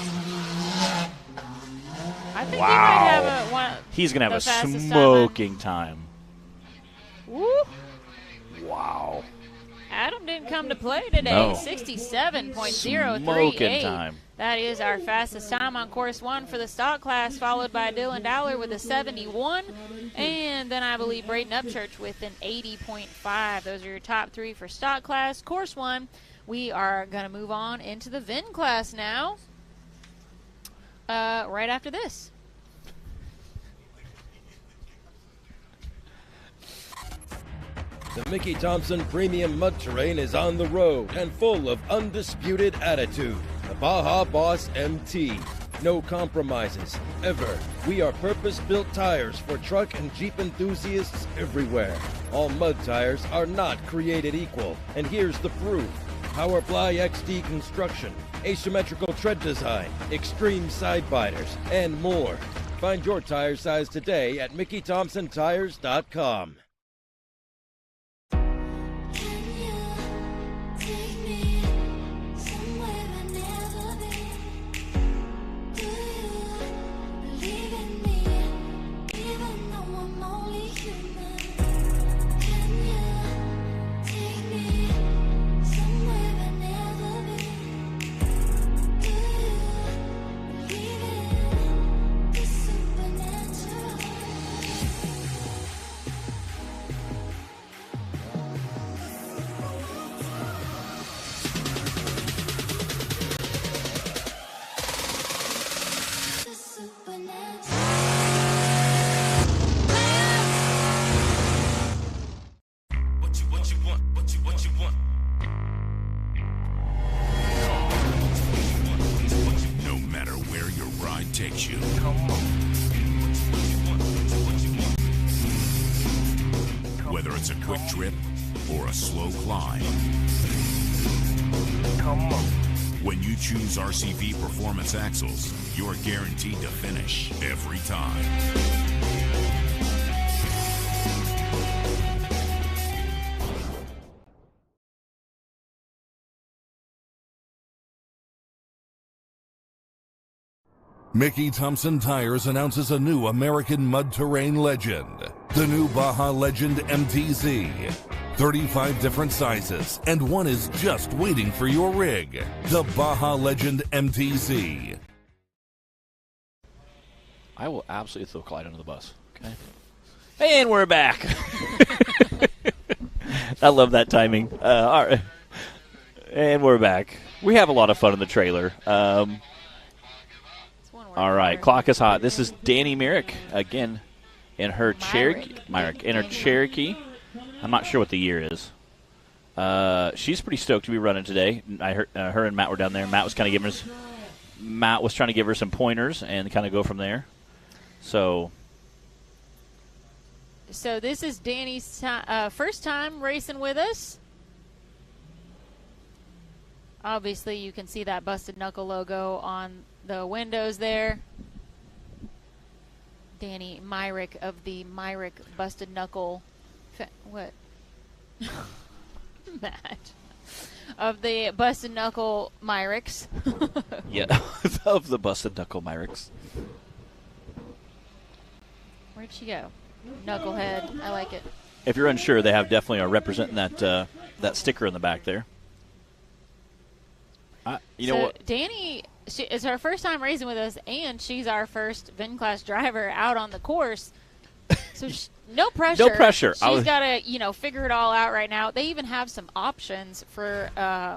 I think he might have He's going to have a smoking time. Woo! Wow. Adam didn't come to play today. No. 67.038. Smoking time. That is our fastest time on course 1 for the stock class, followed by Dylan Dowler with a 71. And then I believe Braden Upchurch with an 80.5. Those are your top 3 for stock class. Course 1, we are going to move on into the VIN class now. Right after this. The Mickey Thompson Premium Mud Terrain is on the road and full of undisputed attitude. The Baja Boss MT. No compromises, ever. We are purpose-built tires for truck and Jeep enthusiasts everywhere. All mud tires are not created equal, and here's the proof. Powerfly XD construction, asymmetrical tread design, extreme side biters, and more. Find your tire size today at MickeyThompsonTires.com. No matter where your ride takes you. Whether it's a quick trip or a slow climb. When you choose RCV Performance Axles, you're guaranteed to finish every time. Mickey Thompson Tires announces a new American mud terrain legend. The new Baja Legend MTZ. 35 different sizes, and one is just waiting for your rig. The Baja Legend MTZ. I will absolutely throw Clyde under the bus. Okay. And we're back. I love that timing. All right. And we're back. We have a lot of fun in the trailer. All right, clock is hot. This is Danny Myrick again in her Cherokee. I'm not sure what the year is. She's pretty stoked to be running today. I heard her and Matt were down there. Matt was trying to give her some pointers and kind of go from there. So this is Danny's first time racing with us. Obviously, you can see that Busted Knuckle logo on the windows there. Danny Myrick of the Myrick Busted Knuckle. What? Matt. Of the Busted Knuckle Myricks. yeah, of the Busted Knuckle Myricks. Where'd she go? Knucklehead. I like it. If you're unsure, they have definitely are representing that sticker in the back there. Know what? Danny, it's her first time racing with us, and she's our first VIN class driver out on the course. So no pressure. No pressure. She's got to, figure it all out right now. They even have some options for,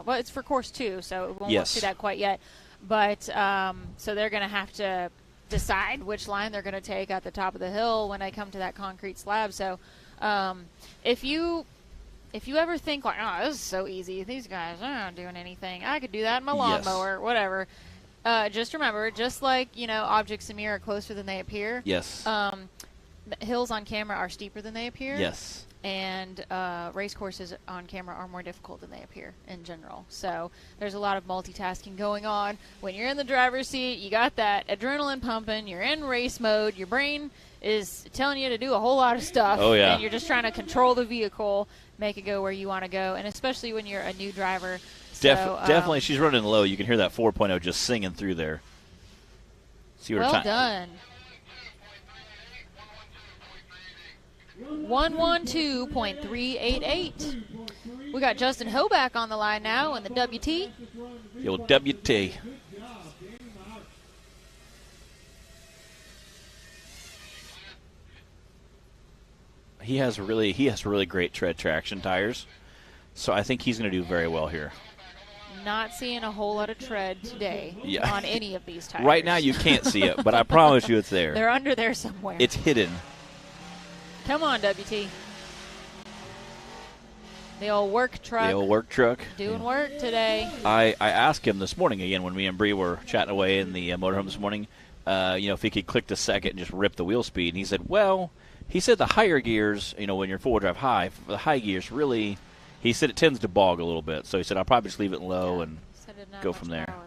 it's for course 2, so we won't see that quite yet. But so they're going to have to decide which line they're going to take at the top of the hill when they come to that concrete slab. So if you ever think like, oh, this is so easy, these guys aren't doing anything, I could do that in my lawnmower, whatever. Just remember, just like, objects in mirror are closer than they appear. Yes. Hills on camera are steeper than they appear. Yes. And race courses on camera are more difficult than they appear in general. So there's a lot of multitasking going on. When you're in the driver's seat, you got that adrenaline pumping, you're in race mode, your brain is telling you to do a whole lot of stuff. Oh, yeah. And you're just trying to control the vehicle, make it go where you want to go, and especially when you're a new driver. Definitely, she's running low. You can hear that 4.0 just singing through there. See what well done. 112.388. We got Justin Hoback on the line now in the WT. The old WT. He has really great tread traction tires, so I think he's going to do very well here. Not seeing a whole lot of tread today on any of these tires. Right now you can't see it, but I promise you it's there. They're under there somewhere. It's hidden. Come on, WT. The old work truck. The old work truck. Doing work today. I asked him this morning, again, when me and Bree were chatting away in the motorhome this morning, if he could click the second and just rip the wheel speed. And he said, well, he said the higher gears, when you're four-wheel drive high, the high gears really, he said it tends to bog a little bit. So he said, I'll probably just leave it low and go from there. Power.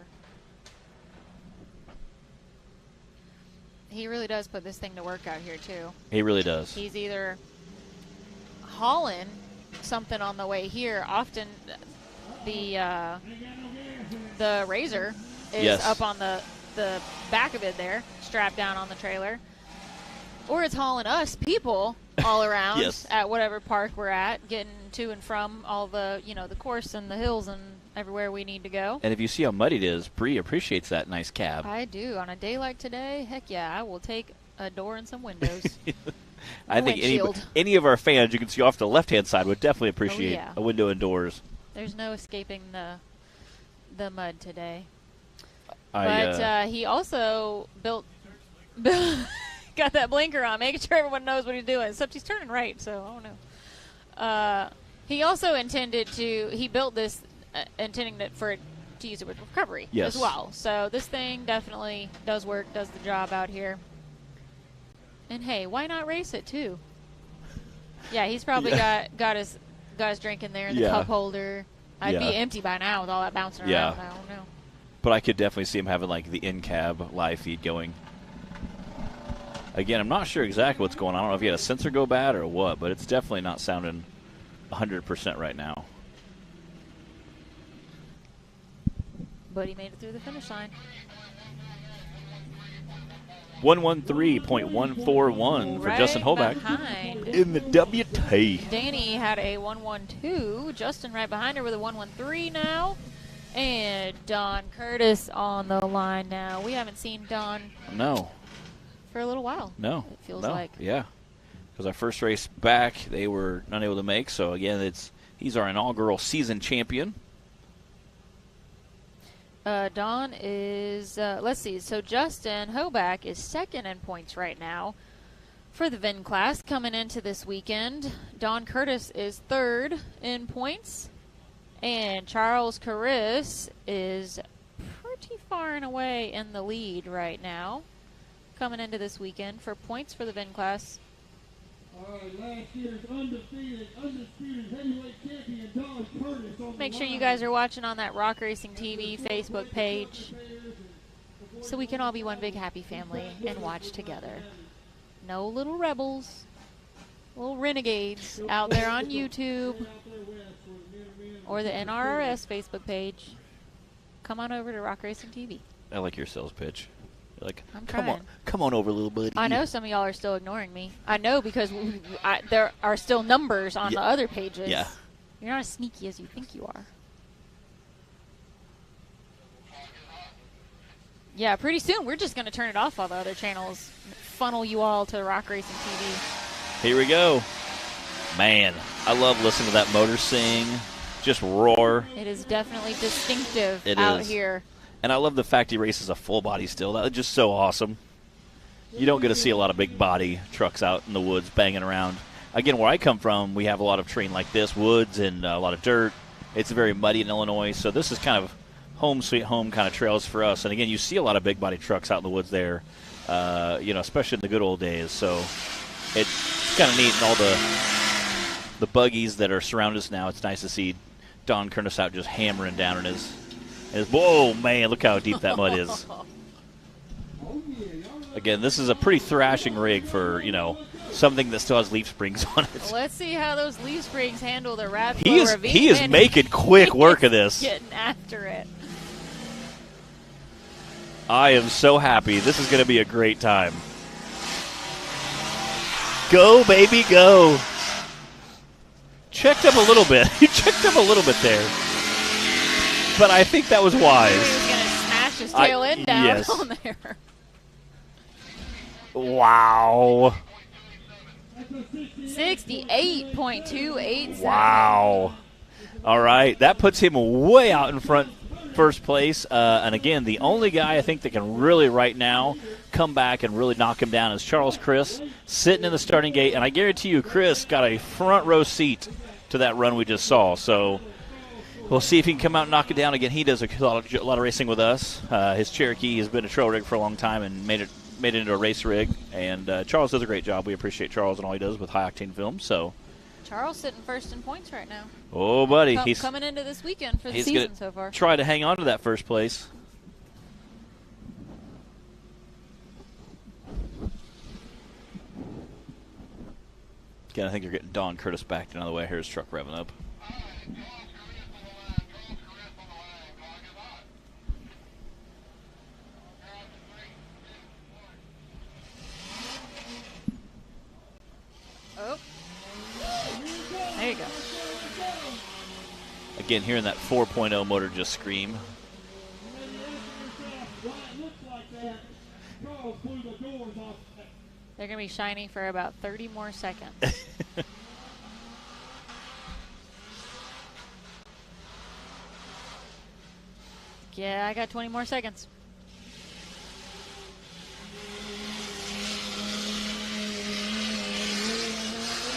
He really does put this thing to work out here, too. He really does. He's either hauling something on the way here. Often the Razor is up on the back of it there, strapped down on the trailer. Or it's hauling us people all around at whatever park we're at, getting to and from all the, the course and the hills and everywhere we need to go. And if you see how muddy it is, Bree appreciates that nice cab. I do. On a day like today, heck yeah, I will take a door and some windows. I think any of our fans you can see off the left-hand side would definitely appreciate a window and doors. There's no escaping the mud today. He also got that blinker on, making sure everyone knows what he's doing, except he's turning right, so I don't know. He also he built this intending to use it with recovery as well. So this thing definitely does work, does the job out here. And hey, why not race it too? Yeah, he's probably got his drink in there in the cup holder. I'd be empty by now with all that bouncing around. I don't know. But I could definitely see him having like the in-cab live feed going. Again, I'm not sure exactly what's going on. I don't know if he had a sensor go bad or what, but it's definitely not sounding 100% right now. But he made it through the finish line. 113.141 for Justin Hoback in the WT. Danny had a 112. Justin right behind her with a 113 now. And Don Curtis on the line now. We haven't seen Don for a little while. No. It feels like. Yeah. Because our first race back, they were not able to make. So, again, he's our inaugural season champion. Don is, let's see, so Justin Hoback is second in points right now for the VIN class coming into this weekend. Don Curtis is third in points, and Charles Caris is pretty far and away in the lead right now coming into this weekend for points for the VIN class. All right, last year's undisputed heavyweight champion, Don Curtis. Make sure you guys are watching on that Rock Racing TV Facebook page so we can all be one big happy family and watch together. No little rebels, little renegades out there on YouTube or the NRRS Facebook page. Come on over to Rock Racing TV. I like your sales pitch. Like, I'm come on over, little buddy. I know some of y'all are still ignoring me. I know because there are still numbers on the other pages. Yeah. You're not as sneaky as you think you are. Yeah, pretty soon we're just going to turn it off all the other channels, funnel you all to Rock Racing TV. Here we go. Man, I love listening to that motor sing, just roar. It is definitely distinctive here. And I love the fact he races a full body still. That's just so awesome. You don't get to see a lot of big body trucks out in the woods banging around. Again, where I come from, we have a lot of terrain like this, woods and a lot of dirt. It's very muddy in Illinois, so this is kind of home sweet home kind of trails for us. And again, you see a lot of big body trucks out in the woods there, especially in the good old days. So it's kind of neat, and all the buggies that are surrounding us now. It's nice to see Don Curtis out just hammering down in his whoa, man, look how deep that mud is. Again, this is a pretty thrashing rig for, something that still has leaf springs on it. Well, let's see how those leaf springs handle the Radflo ravine. He is making quick work of this. Getting after it. I am so happy. This is going to be a great time. Go, baby, go. Checked up a little bit. He checked up a little bit there. But I think that was wise. He was going to smash his tail end down yes. on there. Wow. 68.287. Wow. All right. That puts him way out in front, first place. And again, the only guy I think that can really right now come back and really knock him down is Charles Chris, sitting in the starting gate. And I guarantee you, Chris got a front row seat to that run we just saw. So we'll see if he can come out and knock it down again. He does a lot of racing with us. His Cherokee has been a trail rig for a long time and made it into a race rig. And Charles does a great job. We appreciate Charles and all he does with high-octane film. So Charles sitting first in points right now. Oh, buddy. He's coming into this weekend for the season so far. Try to hang on to that first place. Again, I think you're getting Don Curtis backed another way. Here's truck revving up. Oh. There you go. Again, hearing that 4.0 motor just scream. They're going to be shiny for about 30 more seconds. Yeah, I got 20 more seconds.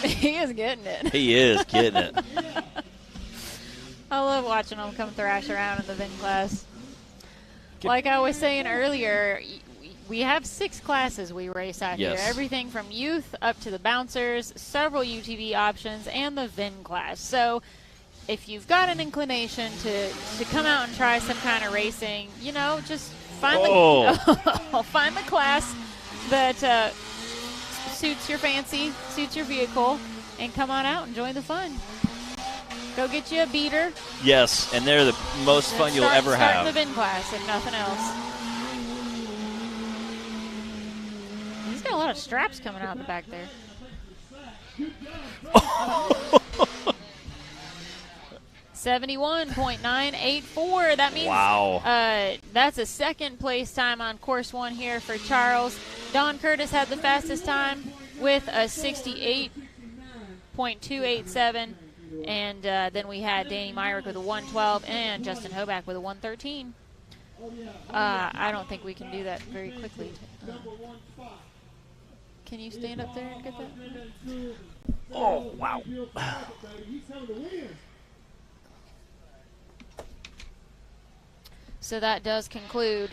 He is getting it. He is getting it. I love watching them come thrash around in the VIN class. Like I was saying earlier, we have 6 classes we race out here. Everything from youth up to the bouncers, several UTV options, and the VIN class. So if you've got an inclination to come out and try some kind of racing, you know, just find find the class that suits your fancy, suits your vehicle, and come on out and join the fun. Go get you a beater. Yes, and they're the most fun you'll ever have. Start in the VIN class, if nothing else. He's got a lot of straps coming out the back there. 71.984. That means that's a second place time on course 1 here for Charles. Don Curtis had the fastest time with a 68.287. And then we had Danny Myrick with a 112 and Justin Hoback with a 113. I don't think we can do that very quickly. Can you stand up there and get that? Oh, wow. So that does conclude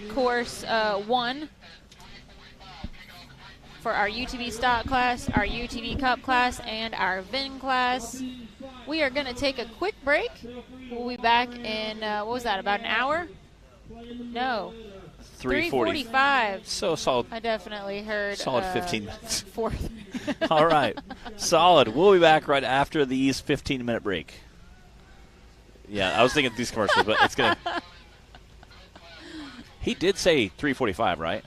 course 1 for our UTV stock class, our UTV cup class, and our VIN class. We are going to take a quick break. We'll be back in, what was that, about an hour? No. 3:45. So solid. I definitely heard. Solid 15 minutes. 4. All right. Solid. We'll be back right after these 15-minute break. Yeah, I was thinking these commercials, but it's going to. He did say 3:45, right?